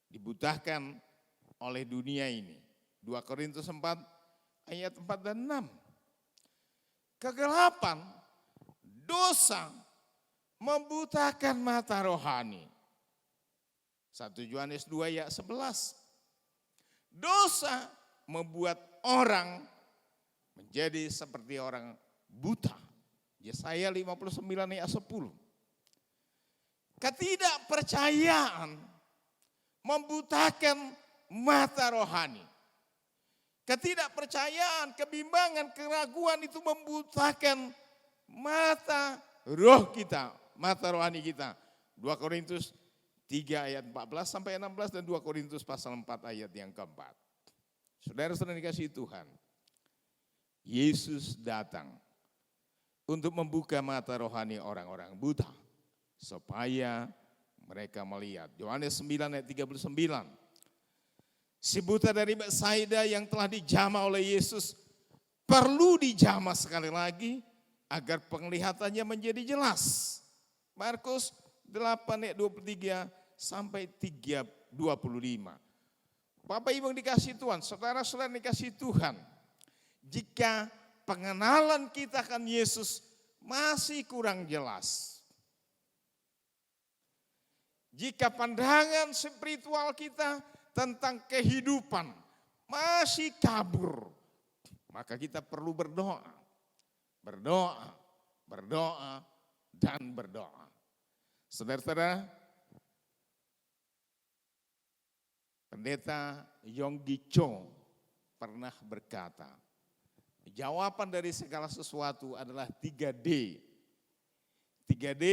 S2: dibutahkan oleh dunia ini. 2 Korintus 4 ayat 4 dan 6. Kegelapan, dosa membutahkan mata rohani. 1 Yohanes 2 ayat 11. Dosa membuat orang menjadi seperti orang buta. Yesaya 59 ayat 10. Ketidakpercayaan membutakan mata rohani. Ketidakpercayaan, kebimbangan, keraguan itu membutakan mata roh kita, mata rohani kita. 2 Korintus 3 ayat 14 sampai 16 dan 2 Korintus pasal 4 ayat yang keempat. Saudara-saudara dikasihi Tuhan, Yesus datang untuk membuka mata rohani orang-orang buta supaya mereka melihat. Yohanes 9 ayat 39. Si buta dari Betsaida yang telah dijamah oleh Yesus perlu dijamah sekali lagi agar penglihatannya menjadi jelas. Markus 8 ayat 23 sampai 25. Bapak Ibu yang dikasihi Tuhan, saudara-saudara yang dikasihi Tuhan, jika pengenalan kita akan Yesus masih kurang jelas, jika pandangan spiritual kita tentang kehidupan masih kabur, maka kita perlu berdoa, berdoa, berdoa, dan berdoa. Saudara-saudara, Pendeta Yonggi Cho pernah berkata, jawaban dari segala sesuatu adalah 3D. 3D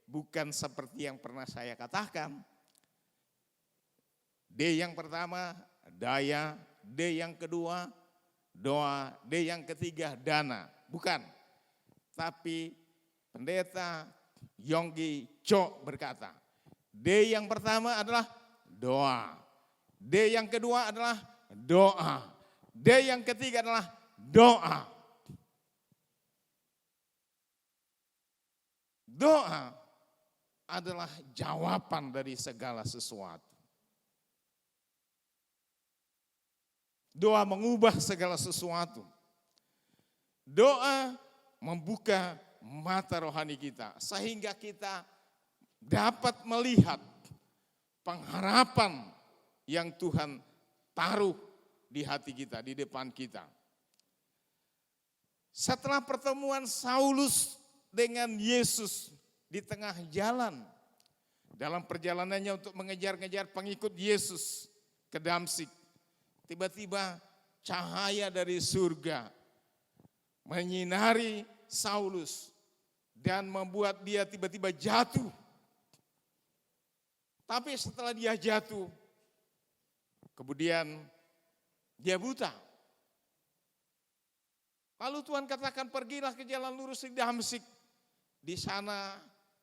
S2: bukan seperti yang pernah saya katakan. D yang pertama, daya. D yang kedua, doa. D yang ketiga, dana. Bukan. Tapi Pendeta Yonggi Cho berkata, D yang pertama adalah doa. D yang kedua adalah doa. D yang ketiga adalah doa. Doa adalah jawaban dari segala sesuatu. Doa mengubah segala sesuatu. Doa membuka mata rohani kita sehingga kita dapat melihat pengharapan yang Tuhan taruh di hati kita, di depan kita. Setelah pertemuan Saulus dengan Yesus di tengah jalan, dalam perjalanannya untuk mengejar-ngejar pengikut Yesus ke Damsyik, tiba-tiba cahaya dari surga menyinari Saulus dan membuat dia tiba-tiba jatuh. Tapi setelah dia jatuh, kemudian dia buta. Lalu Tuhan katakan, pergilah ke jalan lurus di Damsyik. Di sana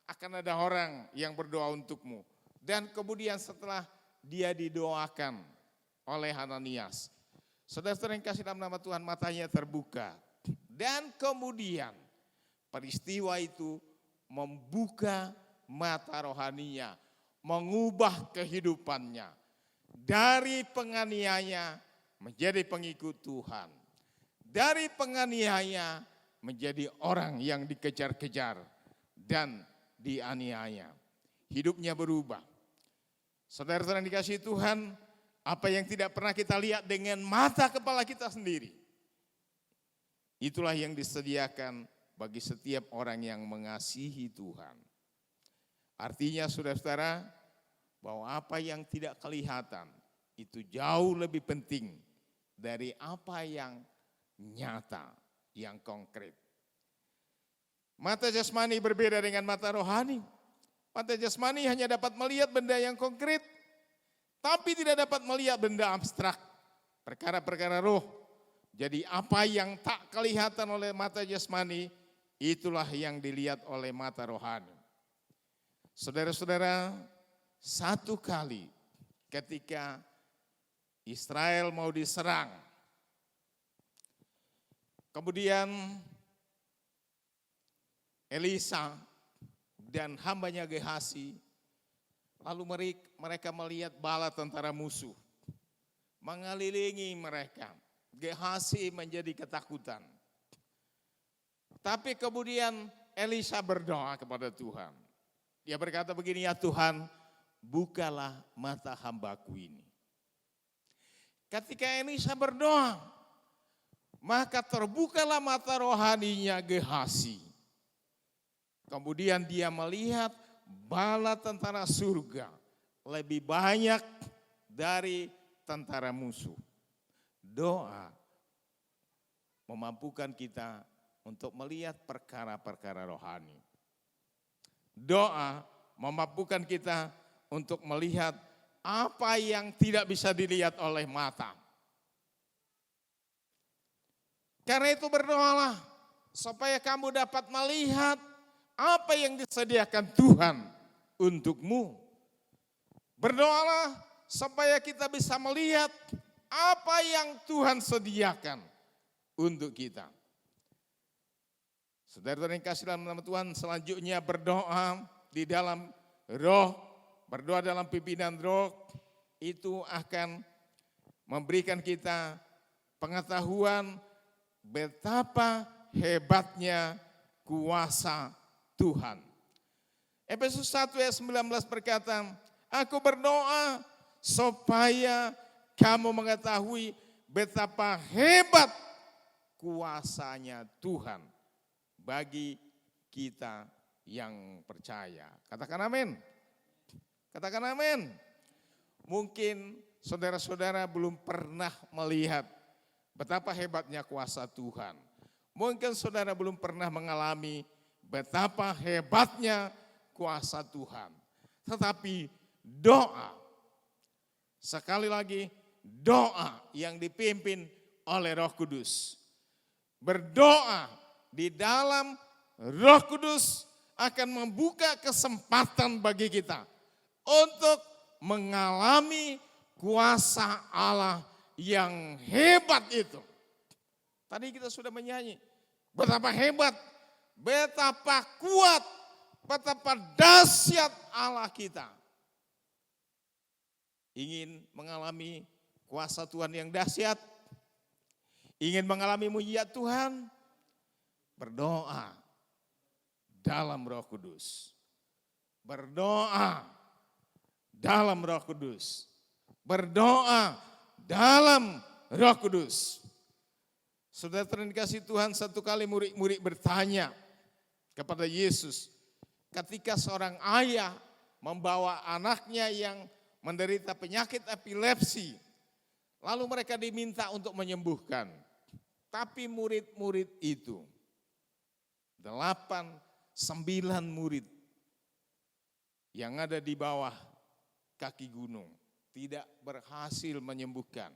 S2: akan ada orang yang berdoa untukmu. Dan kemudian setelah dia didoakan oleh Hananias, saudara-saudara yang kasih dalam nama Tuhan, matanya terbuka. Dan kemudian peristiwa itu membuka mata rohaninya, mengubah kehidupannya. Dari penganiaya menjadi pengikut Tuhan. Dari penganiaya menjadi orang yang dikejar-kejar dan dianiaya. Hidupnya berubah. Saudara-saudara yang dikasihi Tuhan, apa yang tidak pernah kita lihat dengan mata kepala kita sendiri, itulah yang disediakan bagi setiap orang yang mengasihi Tuhan. Artinya saudara-saudara, bahwa apa yang tidak kelihatan itu jauh lebih penting dari apa yang nyata, yang konkret. Mata jasmani berbeda dengan mata rohani. Mata jasmani hanya dapat melihat benda yang konkret, tapi tidak dapat melihat benda abstrak, perkara-perkara roh. Jadi apa yang tak kelihatan oleh mata jasmani, itulah yang dilihat oleh mata rohani. Saudara-saudara, satu kali ketika Israel mau diserang, kemudian Elisa dan hambanya Gehasi, lalu mereka melihat bala tentara musuh mengelilingi mereka. Gehasi menjadi ketakutan. Tapi kemudian Elisa berdoa kepada Tuhan. Dia berkata begini, ya Tuhan, bukalah mata hambaku ini. Ketika Elisa berdoa, maka terbukalah mata rohaninya Gehasi. Kemudian dia melihat bala tentara surga lebih banyak dari tentara musuh. doa memampukan kita untuk melihat perkara-perkara rohani. Doa memampukan kita untuk melihat apa yang tidak bisa dilihat oleh mata. Karena itu berdoalah supaya kamu dapat melihat apa yang disediakan Tuhan untukmu. Berdoalah supaya kita bisa melihat apa yang Tuhan sediakan untuk kita. Saudara-saudara yang kasih dalam nama Tuhan, selanjutnya berdoa di dalam roh, berdoa dalam pimpinan roh, itu akan memberikan kita pengetahuan betapa hebatnya kuasa Tuhan. Efesus 1 ayat 19 berkata, aku berdoa supaya kamu mengetahui betapa hebat kuasanya Tuhan bagi kita yang percaya. Katakan amin. Katakan amin. Mungkin saudara-saudara belum pernah melihat betapa hebatnya kuasa Tuhan. Mungkin saudara belum pernah mengalami betapa hebatnya kuasa Tuhan. Tetapi doa, sekali lagi doa yang dipimpin oleh Roh Kudus. Berdoa di dalam Roh Kudus akan membuka kesempatan bagi kita untuk mengalami kuasa Allah yang hebat itu. Tadi kita sudah menyanyi, betapa hebat, betapa kuat, betapa dahsyat Allah kita. Ingin mengalami kuasa Tuhan yang dahsyat, ingin mengalami mujizat Tuhan, berdoa dalam Roh Kudus. Berdoa dalam Roh Kudus. Berdoa dalam Roh Kudus. Saudara terkasih Tuhan, satu kali murid-murid bertanya kepada Yesus ketika seorang ayah membawa anaknya yang menderita penyakit epilepsi, lalu mereka diminta untuk menyembuhkan. Tapi murid-murid itu, 9 murid yang ada di bawah kaki gunung tidak berhasil menyembuhkan,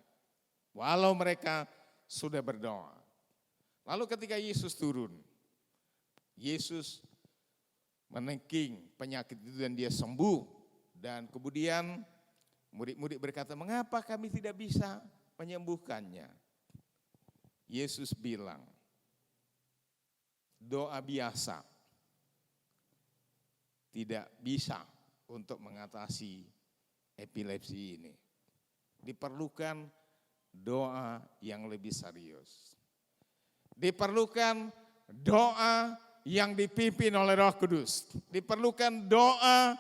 S2: walau mereka sudah berdoa. Lalu ketika Yesus turun, Yesus menengking penyakit itu dan dia sembuh. Dan kemudian murid-murid berkata, mengapa kami tidak bisa menyembuhkannya? Yesus bilang, doa biasa tidak bisa untuk mengatasi epilepsi ini. Diperlukan doa yang lebih serius. Diperlukan doa yang dipimpin oleh Roh Kudus. Diperlukan doa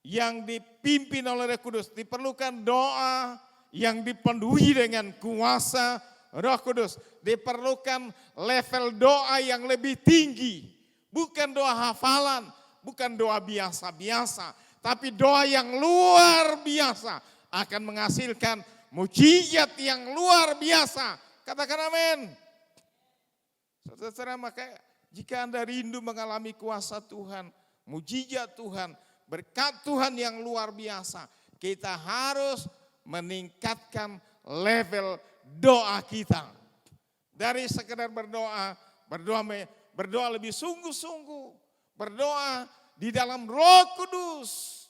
S2: yang dipimpin oleh Roh Kudus. Diperlukan doa yang dipenuhi dengan kuasa Roh Kudus. Diperlukan level doa yang lebih tinggi. Bukan doa hafalan, bukan doa biasa-biasa, tapi doa yang luar biasa akan menghasilkan mujizat yang luar biasa. Katakan amin. Saudara-saudara, maka jika Anda rindu mengalami kuasa Tuhan, mujizat Tuhan, berkat Tuhan yang luar biasa, kita harus meningkatkan level doa kita. Dari sekedar berdoa lebih sungguh-sungguh, berdoa di dalam Roh Kudus,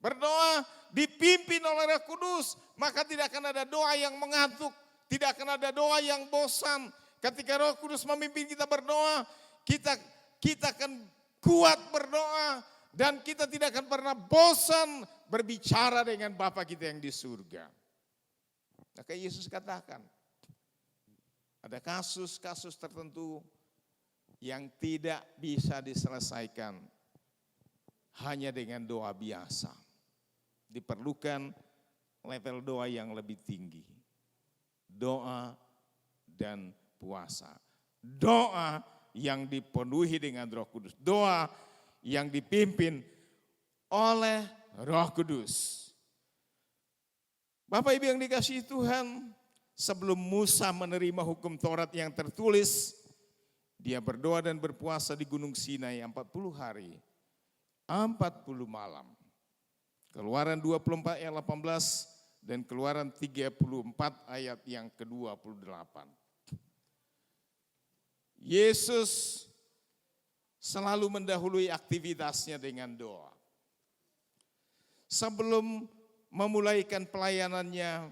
S2: berdoa dipimpin oleh Roh Kudus, maka tidak akan ada doa yang mengantuk, tidak akan ada doa yang bosan. Ketika Roh Kudus memimpin kita berdoa, kita akan kuat berdoa dan kita tidak akan pernah bosan berbicara dengan Bapa kita yang di surga. Maka Yesus katakan, ada kasus-kasus tertentu yang tidak bisa diselesaikan hanya dengan doa biasa. Diperlukan level doa yang lebih tinggi. Doa dan puasa. Doa yang dipenuhi dengan Roh Kudus. Doa yang dipimpin oleh Roh Kudus. Bapak Ibu yang dikasihi Tuhan, Sebelum Musa menerima hukum Taurat yang tertulis, dia berdoa dan berpuasa di Gunung Sinai 40 hari, 40 malam. Keluaran 24 ayat 18 dan Keluaran 34 ayat yang ke-28. Yesus selalu mendahului aktivitasnya dengan doa. Sebelum memulaikan pelayanannya,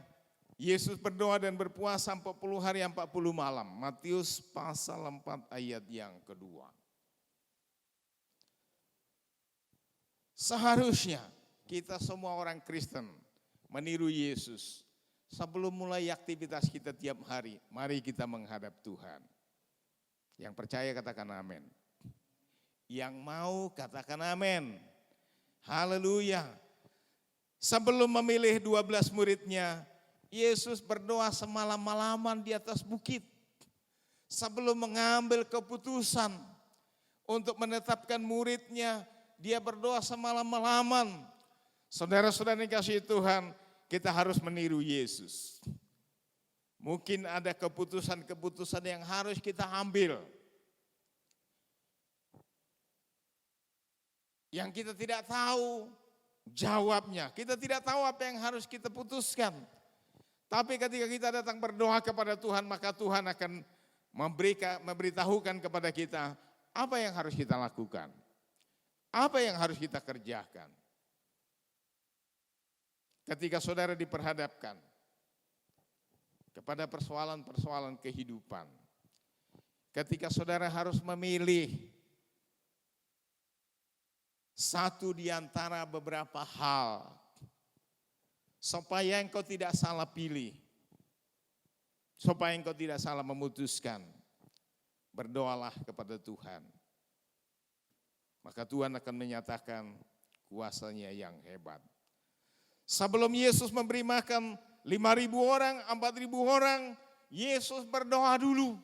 S2: Yesus berdoa dan berpuasa 40 hari 40 malam. Matius pasal 4 ayat yang kedua. Seharusnya kita semua orang Kristen meniru Yesus. Sebelum mulai aktivitas kita tiap hari, mari kita menghadap Tuhan. Yang percaya katakan amin. Yang mau katakan amin. Haleluya. Sebelum memilih 12 muridnya, Yesus berdoa semalam-malaman di atas bukit. Sebelum mengambil keputusan untuk menetapkan muridnya, dia berdoa semalam-malaman. Saudara-saudara yang dikasihi Tuhan, kita harus meniru Yesus. Mungkin ada keputusan-keputusan yang harus kita ambil, yang kita tidak tahu jawabnya, kita tidak tahu apa yang harus kita putuskan. Tapi ketika kita datang berdoa kepada Tuhan, maka Tuhan akan memberitahukan kepada kita apa yang harus kita lakukan, apa yang harus kita kerjakan. Ketika saudara diperhadapkan kepada persoalan-persoalan kehidupan, ketika saudara harus memilih satu di antara beberapa hal, supaya engkau tidak salah pilih, supaya engkau tidak salah memutuskan, berdoalah kepada Tuhan. Maka Tuhan akan menyatakan kuasanya yang hebat. Sebelum Yesus memberi makan 5.000 orang, 4.000 orang, Yesus berdoa dulu.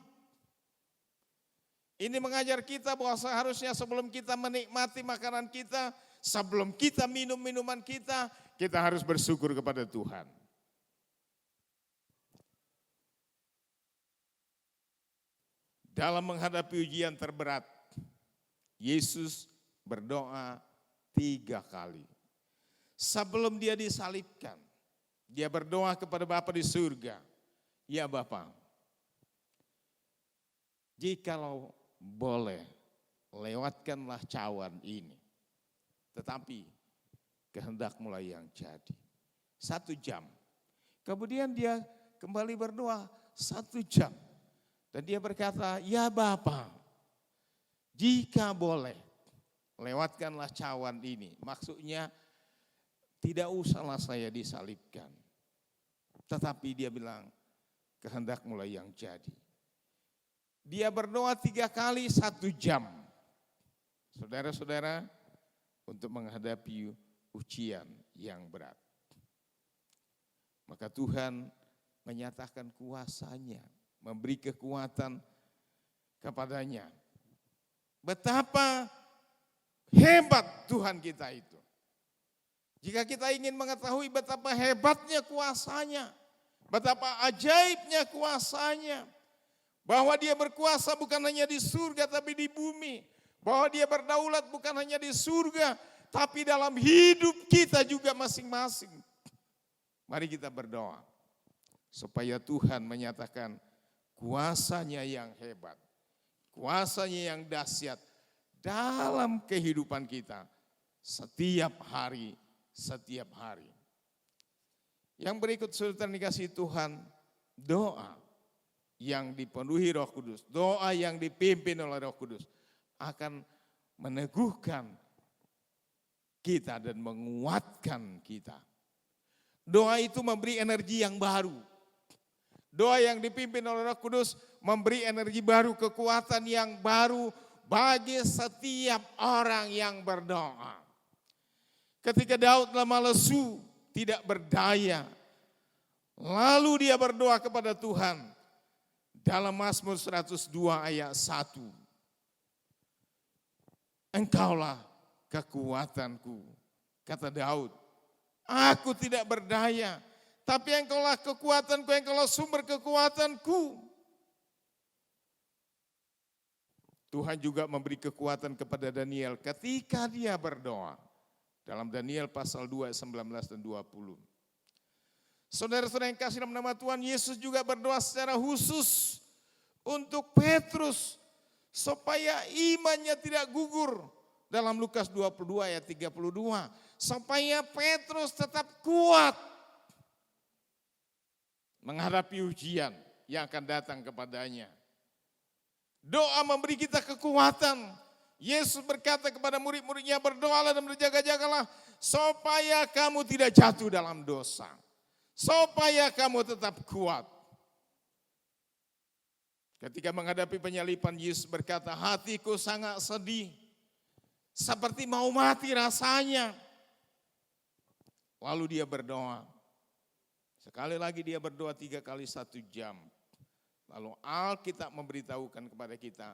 S2: Ini mengajar kita bahwa seharusnya sebelum kita menikmati makanan kita, sebelum kita minum minuman kita harus bersyukur kepada Tuhan. Dalam menghadapi ujian terberat, Yesus berdoa 3 kali. Sebelum dia disalibkan, dia berdoa kepada Bapa di surga. Ya Bapa, jikalau boleh, lewatkanlah cawan ini. Tetapi kehendak-Mu yang jadi. 1 jam. Kemudian dia kembali berdoa 1 jam. Dan dia berkata, ya Bapa, jika boleh, lewatkanlah cawan ini. Maksudnya tidak usahlah saya disalibkan. Tetapi dia bilang, kehendak-Mu yang jadi. Dia berdoa 3 kali 1 jam. Saudara-saudara, untuk menghadapi ujian yang berat. Maka Tuhan menyatakan kuasanya, memberi kekuatan kepadanya. Betapa hebat Tuhan kita itu. Jika kita ingin mengetahui betapa hebatnya kuasanya, betapa ajaibnya kuasanya, bahwa dia berkuasa bukan hanya di surga tapi di bumi, bahwa dia berdaulat bukan hanya di surga tapi dalam hidup kita juga masing-masing. Mari kita berdoa supaya Tuhan menyatakan kuasanya yang hebat, kuasanya yang dahsyat dalam kehidupan kita setiap hari. Setiap hari. Yang berikut saudara dikasihi Tuhan, doa yang dipenuhi Roh Kudus, doa yang dipimpin oleh Roh Kudus akan meneguhkan kita dan menguatkan kita. Doa itu memberi energi yang baru. Doa yang dipimpin oleh Roh Kudus memberi energi baru, kekuatan yang baru bagi setiap orang yang berdoa. Ketika Daud lama lesu, tidak berdaya, lalu dia berdoa kepada Tuhan dalam Mazmur 102 ayat 1. Engkaulah kekuatanku, kata Daud. Aku tidak berdaya, tapi engkaulah kekuatanku, engkaulah sumber kekuatanku. Tuhan juga memberi kekuatan kepada Daniel ketika dia berdoa. Dalam Daniel pasal 2, 19 dan 20. Saudara-saudara yang kasih dalam nama Tuhan, Yesus juga berdoa secara khusus untuk Petrus supaya imannya tidak gugur. Dalam Lukas 22 ayat 32, supaya Petrus tetap kuat menghadapi ujian yang akan datang kepadanya. Doa memberi kita kekuatan. Yesus berkata kepada murid-muridnya, berdoalah dan berjaga-jagalah supaya kamu tidak jatuh dalam dosa. Supaya kamu tetap kuat. Ketika menghadapi penyalipan, Yesus berkata, hatiku sangat sedih. Seperti mau mati rasanya. Lalu dia berdoa. Sekali lagi dia berdoa 3 kali 1 jam. Lalu Alkitab memberitahukan kepada kita,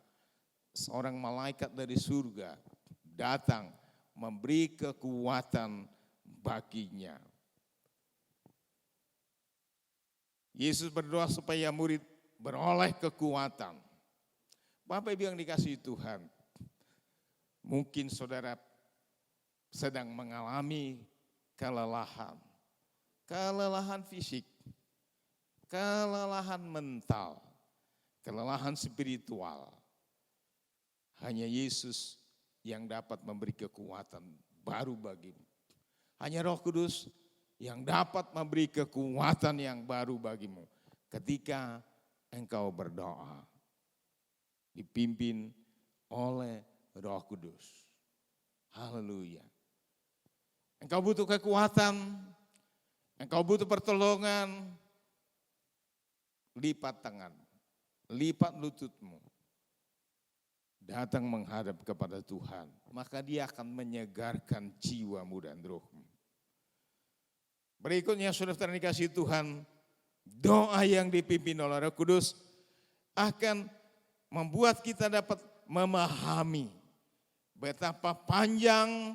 S2: seorang malaikat dari surga datang memberi kekuatan baginya. Yesus berdoa supaya murid beroleh kekuatan. Bapak Ibu yang dikasihi Tuhan, mungkin saudara sedang mengalami kelelahan. Kelelahan fisik, kelelahan mental, kelelahan spiritual. Hanya Yesus yang dapat memberi kekuatan baru bagimu. Hanya Roh Kudus yang dapat memberi kekuatan yang baru bagimu ketika engkau berdoa. Dipimpin oleh Roh Kudus. Haleluya. Engkau butuh kekuatan, engkau butuh pertolongan, lipat tangan, lipat lututmu. Datang menghadap kepada Tuhan, maka Dia akan menyegarkan jiwamu dan rohmu. Berikutnya saudara dikasihi Tuhan, doa yang dipimpin oleh Roh Kudus akan membuat kita dapat memahami betapa panjang,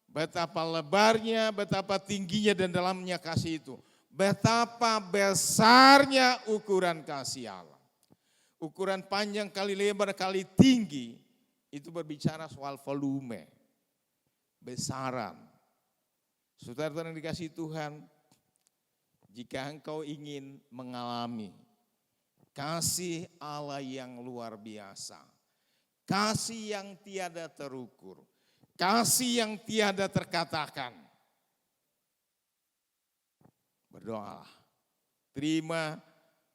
S2: betapa lebarnya, betapa tingginya dan dalamnya kasih itu. Betapa besarnya ukuran kasih Allah. Ukuran panjang kali lebar kali tinggi itu berbicara soal volume, besaran. Saudara-saudara yang dikasihi Tuhan, jika engkau ingin mengalami kasih Allah yang luar biasa, kasih yang tiada terukur, kasih yang tiada terkatakan, berdoalah, terima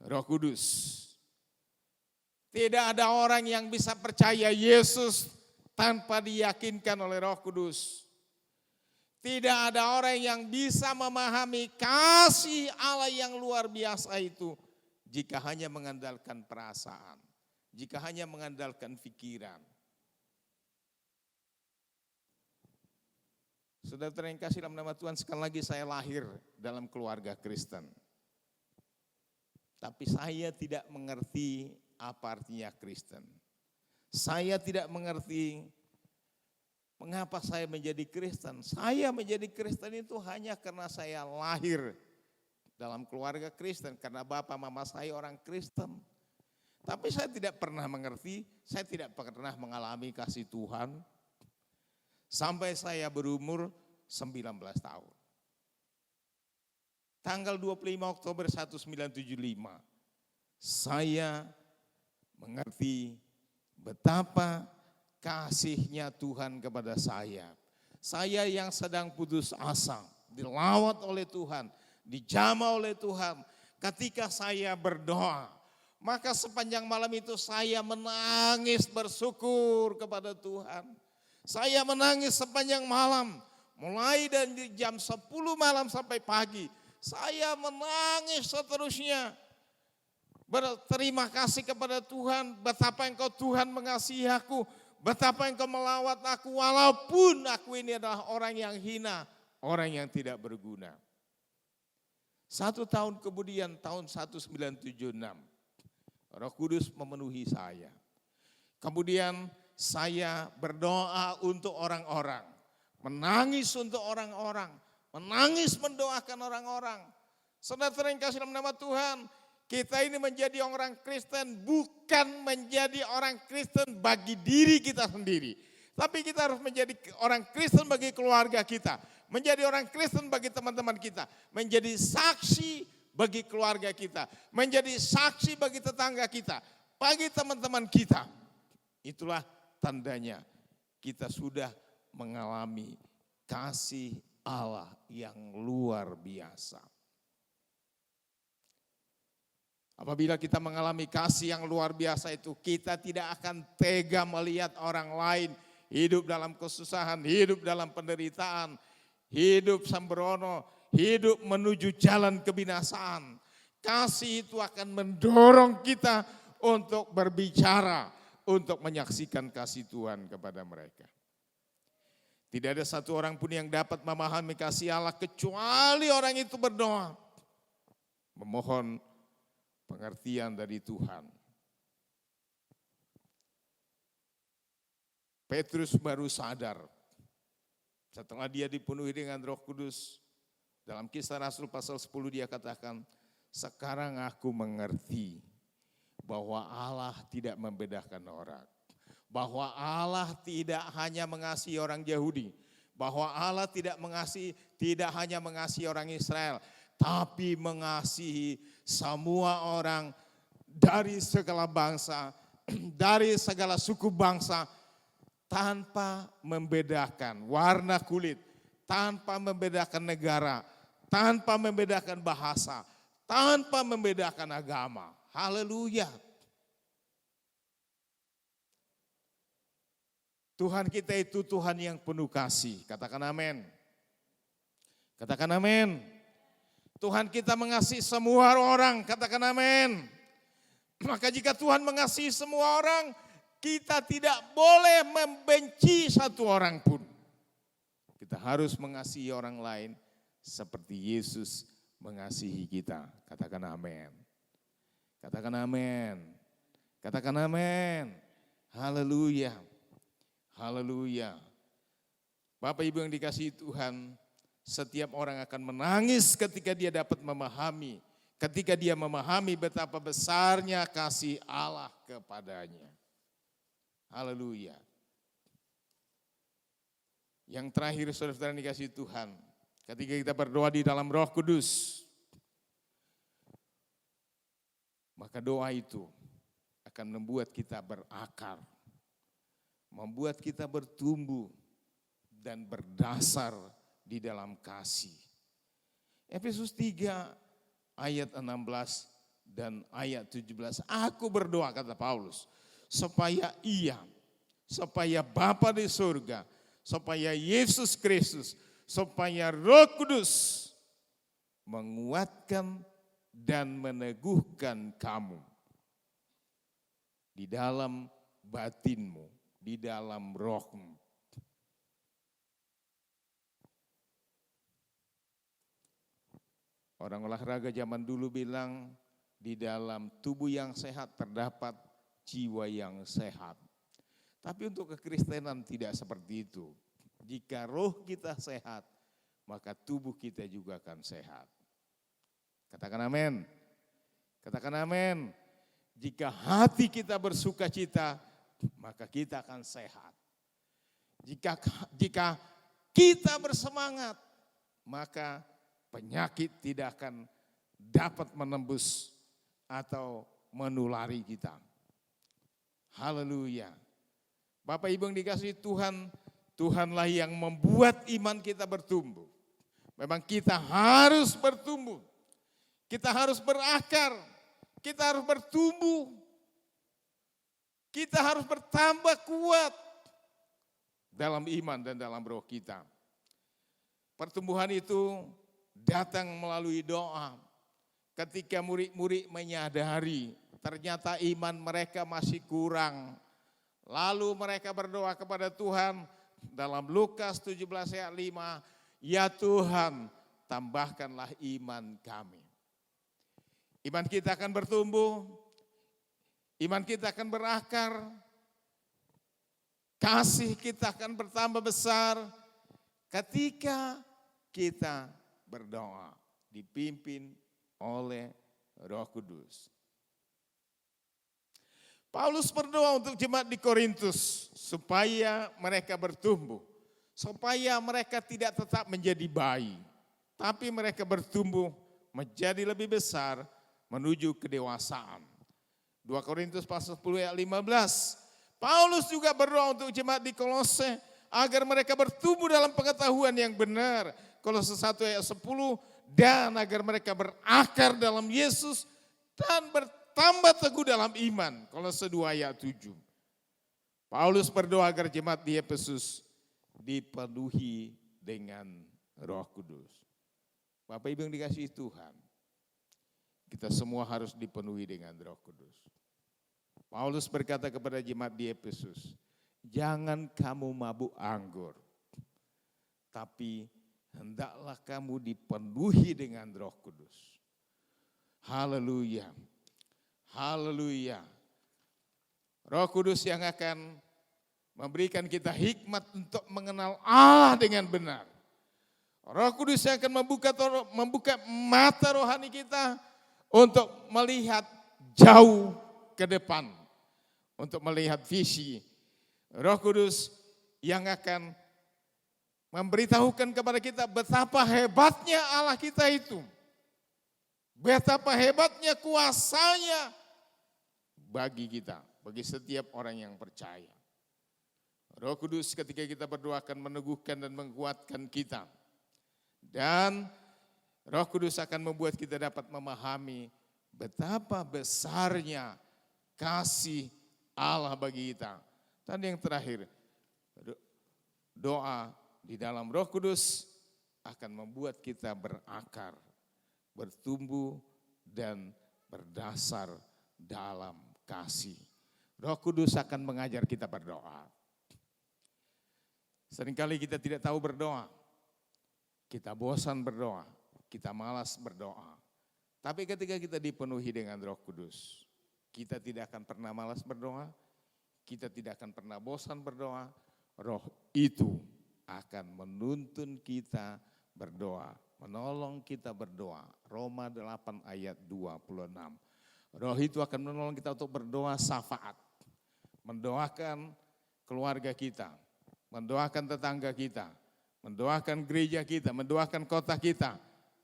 S2: Roh Kudus. Tidak ada orang yang bisa percaya Yesus tanpa diyakinkan oleh Roh Kudus. Tidak ada orang yang bisa memahami kasih Allah yang luar biasa itu jika hanya mengandalkan perasaan, jika hanya mengandalkan pikiran. Saudara yang kasih dalam nama Tuhan, sekali lagi saya lahir dalam keluarga Kristen. Tapi saya tidak mengerti apa artinya Kristen. Saya tidak mengerti mengapa saya menjadi Kristen. Saya menjadi Kristen itu hanya karena saya lahir dalam keluarga Kristen. Karena bapak mama saya orang Kristen. Tapi saya tidak pernah mengerti, saya tidak pernah mengalami kasih Tuhan. Sampai saya berumur 19 tahun. Tanggal 25 Oktober 1975, saya mengerti betapa kasihnya Tuhan kepada saya. Saya yang sedang putus asa, dilawat oleh Tuhan, dijamah oleh Tuhan. Ketika saya berdoa, maka sepanjang malam itu saya menangis bersyukur kepada Tuhan. Saya menangis sepanjang malam, mulai dari jam 10 malam sampai pagi. Saya menangis seterusnya. Berterima kasih kepada Tuhan, betapa engkau Tuhan mengasihi aku, betapa engkau melawat aku walaupun aku ini adalah orang yang hina, orang yang tidak berguna. 1 tahun kemudian tahun 1976, Roh Kudus memenuhi saya. Kemudian saya berdoa untuk orang-orang, menangis untuk orang-orang, menangis mendoakan orang-orang. Saudara yang kasih dalam nama Tuhan, kita ini menjadi orang Kristen bukan menjadi orang Kristen bagi diri kita sendiri. Tapi kita harus menjadi orang Kristen bagi keluarga kita. Menjadi orang Kristen bagi teman-teman kita. Menjadi saksi bagi keluarga kita. Menjadi saksi bagi tetangga kita. Bagi teman-teman kita. Itulah tandanya kita sudah mengalami kasih Allah yang luar biasa. Apabila kita mengalami kasih yang luar biasa itu, kita tidak akan tega melihat orang lain hidup dalam kesusahan, hidup dalam penderitaan, hidup sembrono, hidup menuju jalan kebinasaan. Kasih itu akan mendorong kita untuk berbicara, untuk menyaksikan kasih Tuhan kepada mereka. Tidak ada satu orang pun yang dapat memahami kasih Allah kecuali orang itu berdoa, memohon pengertian dari Tuhan. Petrus baru sadar setelah dia dipenuhi dengan Roh Kudus. Dalam Kisah Rasul pasal 10 dia katakan, sekarang aku mengerti bahwa Allah tidak membedakan orang. Bahwa Allah tidak hanya mengasihi orang Yahudi. Bahwa Allah tidak hanya mengasihi orang Israel. Tapi mengasihi semua orang dari segala bangsa, dari segala suku bangsa, tanpa membedakan warna kulit, tanpa membedakan negara, tanpa membedakan bahasa, tanpa membedakan agama. Haleluya. Tuhan kita itu Tuhan yang penuh kasih. Katakan amin. Katakan amin. Tuhan kita mengasihi semua orang, katakan amin. Maka jika Tuhan mengasihi semua orang, kita tidak boleh membenci satu orang pun. Kita harus mengasihi orang lain seperti Yesus mengasihi kita. Katakan amin. Katakan amin. Katakan amin. Haleluya. Haleluya. Bapak Ibu yang dikasihi Tuhan, setiap orang akan menangis ketika dia dapat memahami, ketika dia memahami betapa besarnya kasih Allah kepadanya. Haleluya. Yang terakhir saudara-saudara dikasihi Tuhan, ketika kita berdoa di dalam Roh Kudus, maka doa itu akan membuat kita berakar, membuat kita bertumbuh dan berdasar di dalam kasih. Efesus 3 ayat 16 dan ayat 17. Aku berdoa, kata Paulus, supaya Bapa di surga, supaya Yesus Kristus, supaya Roh Kudus menguatkan dan meneguhkan kamu di dalam batinmu, di dalam rohmu. Orang olahraga zaman dulu bilang, di dalam tubuh yang sehat terdapat jiwa yang sehat. Tapi untuk kekristenan tidak seperti itu. Jika roh kita sehat, maka tubuh kita juga akan sehat. Katakan amin. Katakan amin. Jika hati kita bersuka cita, maka kita akan sehat. Jika kita bersemangat, maka penyakit tidak akan dapat menembus atau menulari kita. Haleluya. Bapak Ibu yang dikasihi Tuhan, Tuhanlah yang membuat iman kita bertumbuh. Memang kita harus bertumbuh. Kita harus berakar. Kita harus bertumbuh. Kita harus bertambah kuat dalam iman dan dalam roh kita. Pertumbuhan itu datang melalui doa. Ketika murid-murid menyadari ternyata iman mereka masih kurang. Lalu mereka berdoa kepada Tuhan dalam Lukas 17 ayat 5. Ya Tuhan, tambahkanlah iman kami. Iman kita akan bertumbuh. Iman kita akan berakar. Kasih kita akan bertambah besar ketika kita berdoa, dipimpin oleh Roh Kudus. Paulus berdoa untuk jemaat di Korintus supaya mereka bertumbuh, supaya mereka tidak tetap menjadi bayi, tapi mereka bertumbuh menjadi lebih besar menuju kedewasaan. 2 Korintus pasal 10 ayat 15. Paulus juga berdoa untuk jemaat di Kolose agar mereka bertumbuh dalam pengetahuan yang benar. Kolose 1 ayat 10, dan agar mereka berakar dalam Yesus dan bertambah teguh dalam iman. Kolose 2 ayat 7. Paulus berdoa agar jemaat di Efesus dipenuhi dengan Roh Kudus. Bapak Ibu yang dikasihi Tuhan, kita semua harus dipenuhi dengan Roh Kudus. Paulus berkata kepada jemaat di Efesus, jangan kamu mabuk anggur, tapi hendaklah kamu dipenuhi dengan Roh Kudus. Haleluya, haleluya. Roh Kudus yang akan memberikan kita hikmat untuk mengenal Allah dengan benar. Roh Kudus yang akan membuka mata rohani kita untuk melihat jauh ke depan, untuk melihat visi. Roh Kudus yang akan memberitahukan kepada kita betapa hebatnya Allah kita itu. Betapa hebatnya kuasanya bagi kita, bagi setiap orang yang percaya. Roh Kudus ketika kita berdoa akan meneguhkan dan menguatkan kita. Dan Roh Kudus akan membuat kita dapat memahami betapa besarnya kasih Allah bagi kita. Dan yang terakhir, doa di dalam Roh Kudus akan membuat kita berakar, bertumbuh dan berdasar dalam kasih. Roh Kudus akan mengajar kita berdoa. Seringkali kita tidak tahu berdoa, kita bosan berdoa, kita malas berdoa. Tapi ketika kita dipenuhi dengan Roh Kudus, kita tidak akan pernah malas berdoa, kita tidak akan pernah bosan berdoa. Roh itu akan menuntun kita berdoa, menolong kita berdoa. Roma 8 ayat 26. Roh itu akan menolong kita untuk berdoa syafaat, mendoakan keluarga kita, mendoakan tetangga kita, mendoakan gereja kita, mendoakan kota kita,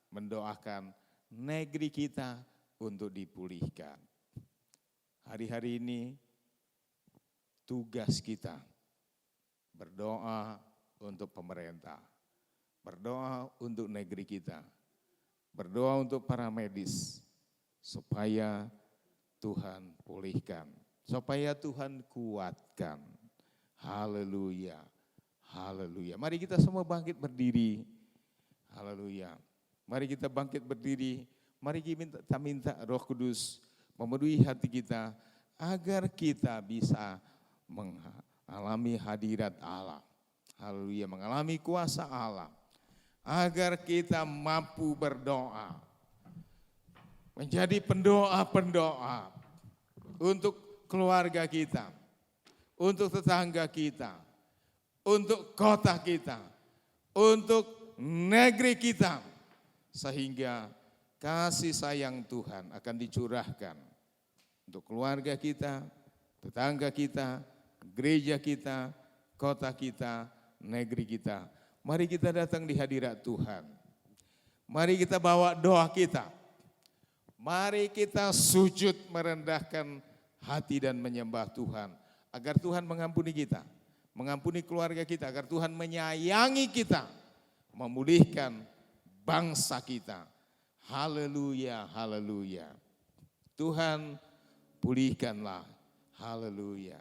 S2: mendoakan negeri kita untuk dipulihkan. Hari-hari ini tugas kita berdoa untuk pemerintah, berdoa untuk negeri kita, berdoa untuk para medis, supaya Tuhan pulihkan, supaya Tuhan kuatkan. Haleluya, haleluya. Mari kita semua bangkit berdiri. Haleluya. Mari kita bangkit berdiri. Mari kita minta Roh Kudus memenuhi hati kita agar kita bisa mengalami hadirat Allah. Haleluya, mengalami kuasa Allah. Agar kita mampu berdoa. Menjadi pendoa-pendoa untuk keluarga kita, untuk tetangga kita, untuk kota kita, untuk negeri kita. Sehingga kasih sayang Tuhan akan dicurahkan untuk keluarga kita, tetangga kita, gereja kita, kota kita, negeri kita. Mari kita datang di hadirat Tuhan. Mari kita bawa doa kita. Mari kita sujud merendahkan hati dan menyembah Tuhan. Agar Tuhan mengampuni kita, mengampuni keluarga kita, agar Tuhan menyayangi kita, memulihkan bangsa kita. Haleluya, haleluya. Tuhan pulihkanlah, haleluya.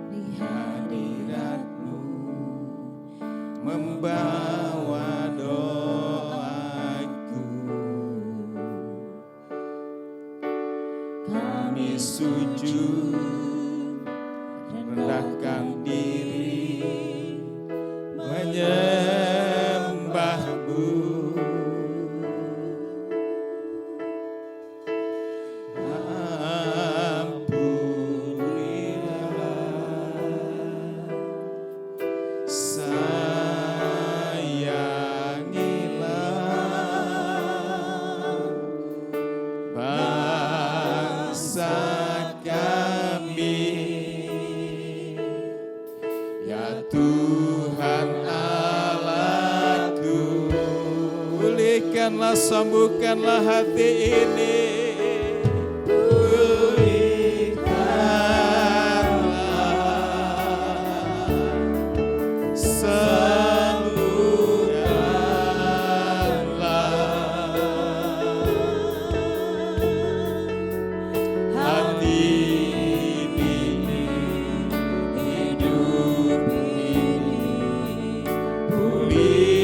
S2: Di hadirat-Mu membawa doaku, sujud, rendahkan diri, menyembah-Mu. Sambungkanlah hati ini, pulihkanlah, sembuhkanlah hati ini, hidup ini, pulihkanlah.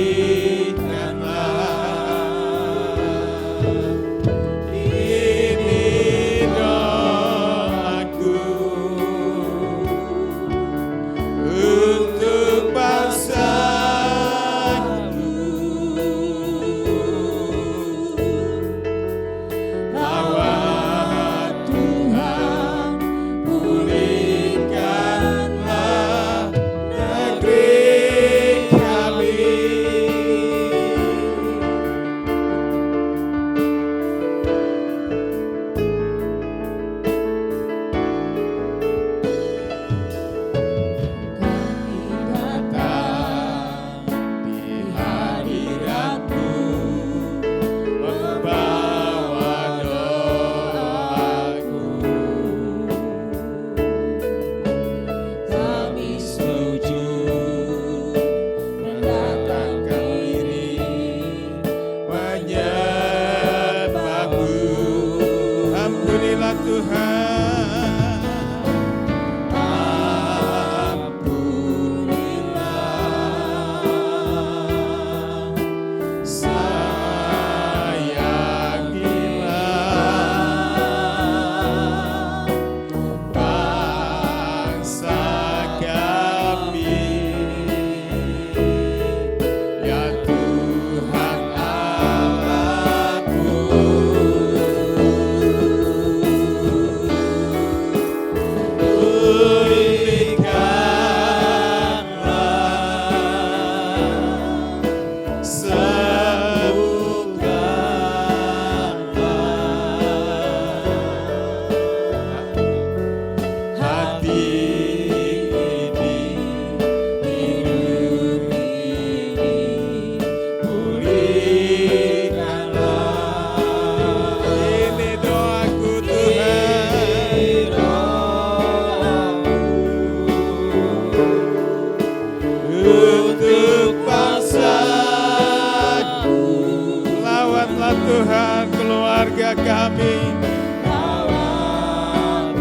S2: Tuhan keluarga kami,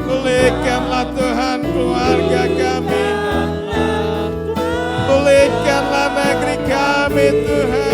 S2: pulihkanlah Tuhan keluarga kami, pulihkanlah negeri kami Tuhan.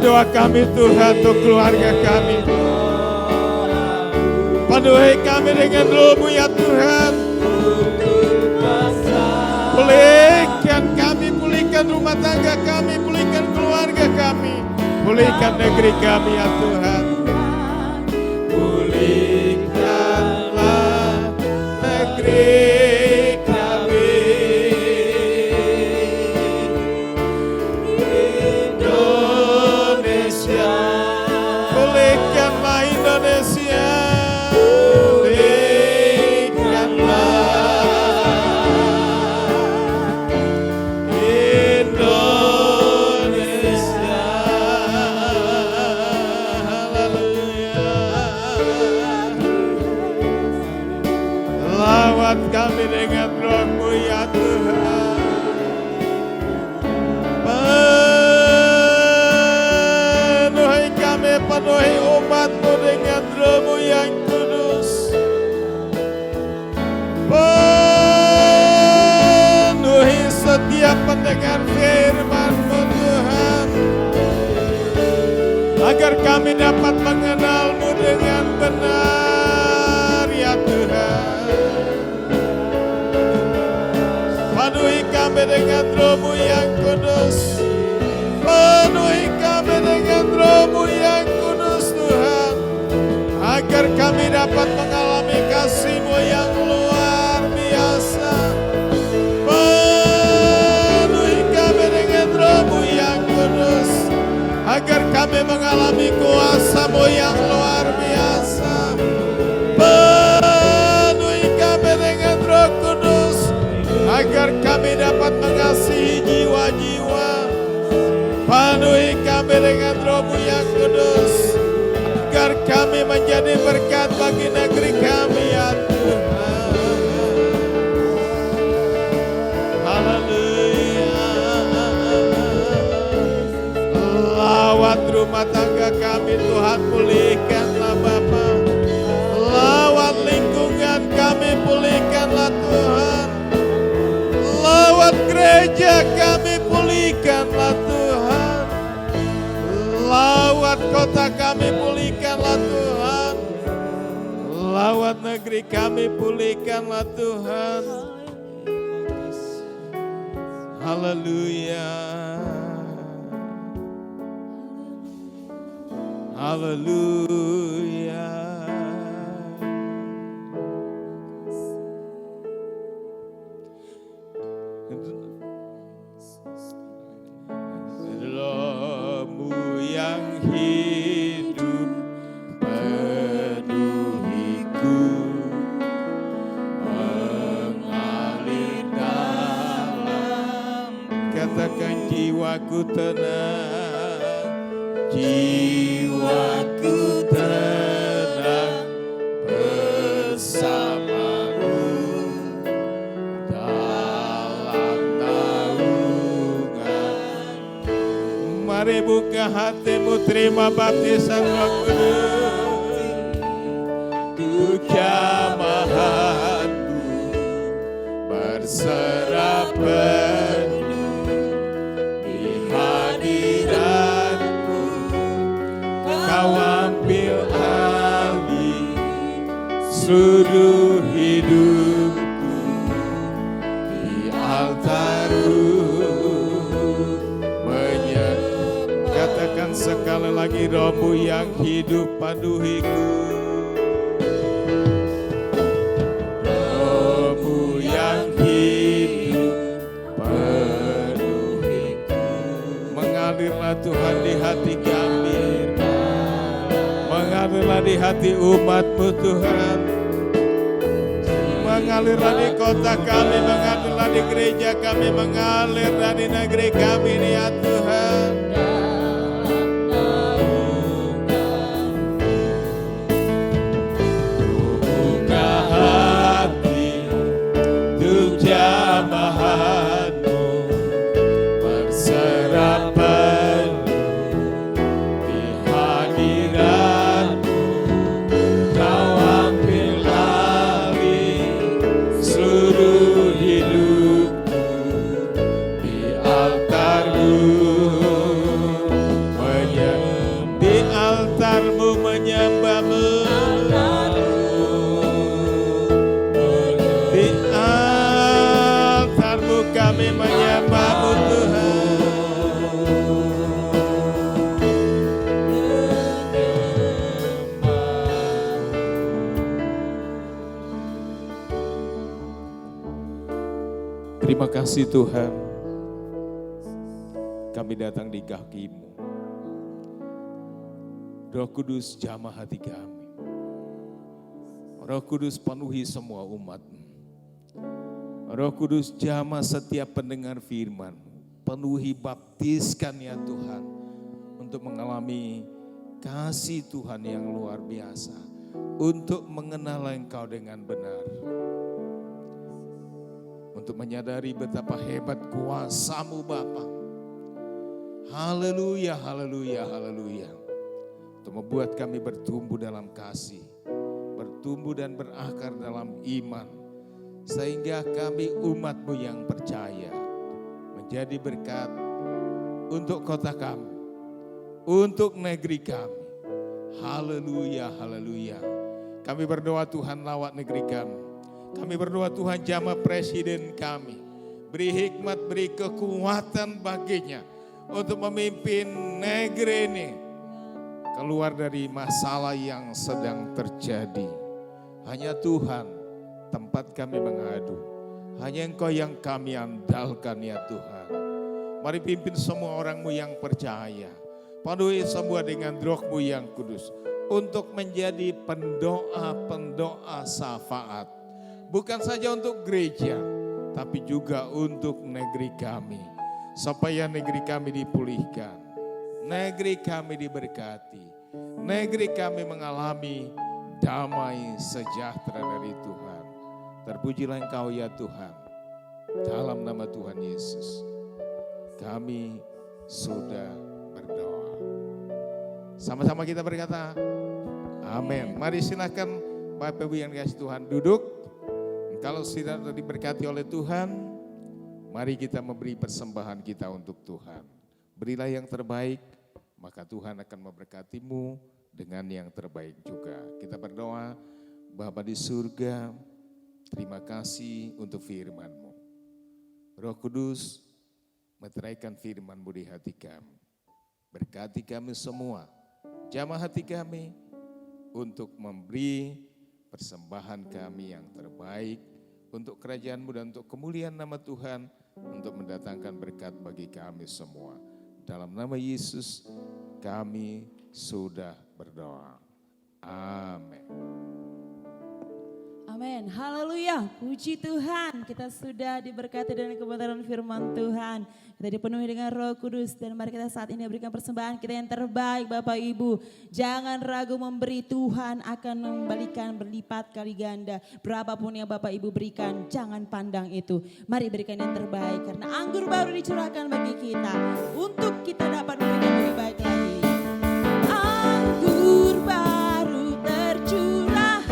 S2: Doa kami Tuhan untuk keluarga kami. Penuhi kami dengan Roh-Mu ya Tuhan. Pulihkan kami, pulihkan rumah tangga kami, pulihkan keluarga kami, pulihkan negeri kami ya Tuhan. Pulihkanlah negeri Rawat kami dengan Roh-Mu ya Tuhan. Penuhi kami, penuhi umat-Mu dengan Roh-Mu yang kudus. Penuhi setiap pendengar firman-Mu Tuhan. Agar kami dapat mengenal-Mu dengan benar ya Tuhan. Penuhi kami dengan Roh-Mu yang kudus. Penuhi kami dengan Roh-Mu yang kudus Tuhan. Agar kami dapat mengalami kasih-Mu yang luar biasa. Penuhi kami dengan Roh-Mu yang kudus. Agar kami mengalami kuasa-Mu yang luar biasa. Penuhi kami dengan Roh Kudus. Agar kami dapat mengasihi jiwa-jiwa. Penuhi kami dengan Roh-Mu yang kudus. Agar kami menjadi berkat bagi negeri kami ya Tuhan. Haleluya. Lawat rumah tangga kami Tuhan, pulihkanlah Bapa. Lawat lingkungan kami, pulihkanlah Tuhan. Lawat gereja kami, pulihkanlah Tuhan. Lawat kota kami, pulihkanlah Tuhan. Lawat negeri kami, pulihkanlah Tuhan. Haleluya. Haleluya. Roh-Mu yang hidup penuhiku, mengalir dalam. Katakan jiwaku tenang, jiwaku tenang bersama-Mu dalam naungan. Mari buka hatimu, terima baptisan Roh Kudus. Ku jamahanmu berserah penuh di hadirat-Mu. Kau ambil alih seluruh hidupku di altar-Mu. Katakan sekali lagi, Roh-Mu yang hidup penuhiku. Roh-Mu yang hidup penuhiku. Mengalirlah Tuhan di hati kami. Mengalirlah di hati umat-Mu Tuhan. Mengalirlah di kota kami, mengalirlah di gereja kami, mengalirlah di negeri kami ini ya Tuhan. Buka hati untuk jamahan-Mu berserah penuh di hadirat-Mu. Kau ambil alih seluruh hidupku di altar-Mu. Di altar-Mu menyembah-Mu. Di altar-Mu kami menyembah-Mu Tuhan. Terima kasih Tuhan, kami datang di kaki-Mu. Roh Kudus jamah hati kami. Roh Kudus penuhi semua umat-Mu. Roh Kudus jamah setiap pendengar firman. Penuhi, baptiskan ya Tuhan, untuk mengalami kasih Tuhan yang luar biasa. Untuk mengenal Engkau dengan benar. untuk menyadari betapa hebat kuasa-Mu Bapa. Haleluya, haleluya, haleluya. Untuk membuat kami bertumbuh dalam kasih, bertumbuh dan berakar dalam iman. Sehingga kami umat-Mu yang percaya menjadi berkat untuk kota kami, untuk negeri kami. Haleluya, haleluya. Kami berdoa Tuhan lawat negeri kami. Kami berdoa Tuhan jamah presiden kami. Beri hikmat, beri kekuatan baginya untuk memimpin negeri ini keluar dari masalah yang sedang terjadi. Hanya Tuhan tempat kami mengadu. Hanya Engkau yang kami andalkan ya Tuhan. Mari pimpin semua orang-Mu yang percaya. Penuhi semua dengan Roh-Mu yang kudus. Untuk menjadi pendoa-pendoa syafaat. Bukan saja untuk gereja, tapi juga untuk negeri kami. Supaya negeri kami dipulihkan. Negeri kami diberkati. Negeri kami mengalami damai sejahtera dari Tuhan. Terpujilah Engkau ya Tuhan. Dalam nama Tuhan Yesus. Kami sudah berdoa. Sama-sama kita berkata, amin. Mari silakan Bapak Ibu yang dikasihi Tuhan duduk. Kalau sudah diberkati oleh Tuhan, mari kita memberi persembahan kita untuk Tuhan. Berilah yang terbaik, maka Tuhan akan memberkatimu dengan yang terbaik juga. Kita berdoa, Bapa di surga, terima kasih untuk firman-Mu. Roh Kudus, meteraikan firman-Mu di hati kami. Berkati kami semua, jamah hati kami untuk memberi persembahan kami yang terbaik untuk kerajaan-Mu dan untuk kemuliaan nama Tuhan, untuk mendatangkan berkat bagi kami semua. Dalam nama Yesus kami sudah berdoa. Amin.
S1: Amin, haleluya, puji Tuhan. Kita sudah diberkati dengan kebenaran firman Tuhan. Kita dipenuhi dengan Roh Kudus dan mari kita saat ini berikan persembahan kita yang terbaik Bapak Ibu. Jangan ragu memberi, Tuhan akan membalikan berlipat kali ganda. Berapapun yang Bapak Ibu berikan, jangan pandang itu. Mari berikan yang terbaik karena anggur baru dicurahkan bagi kita. Untuk kita dapat memberikan lebih baik lagi. Anggur baru tercurah.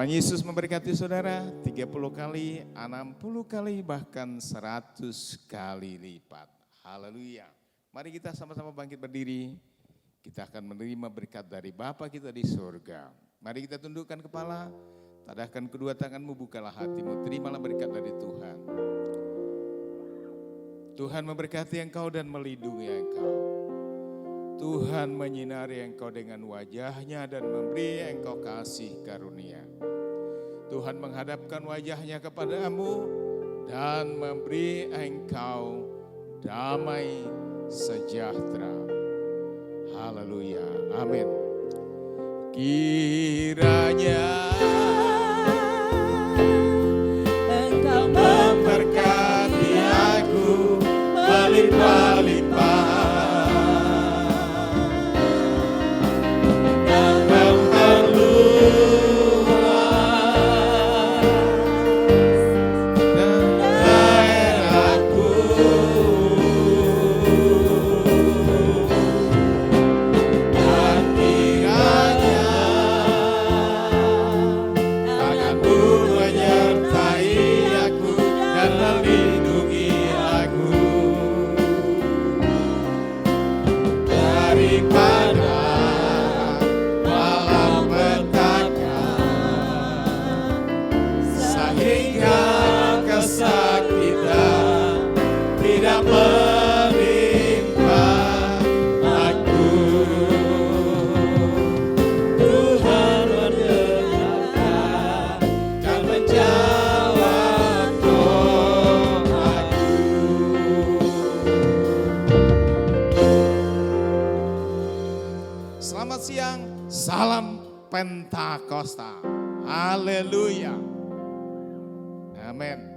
S2: Tuhan Yesus memberkati saudara 30 kali, 60 kali, bahkan 100 kali lipat. Haleluya. Mari kita sama-sama bangkit berdiri. Kita akan menerima berkat dari Bapa kita di surga. Mari kita tundukkan kepala, tadahkan kedua tanganmu, bukalah hatimu, terimalah berkat dari Tuhan. Tuhan memberkati engkau dan melindungi engkau. Tuhan menyinari engkau dengan wajahnya dan memberi engkau kasih karunia. Tuhan menghadapkan wajahnya kepadamu dan memberi engkau damai sejahtera. Haleluya, amin. Kiranya engkau memberkati aku berlimpah-limpah. Aku Haleluya. Amin.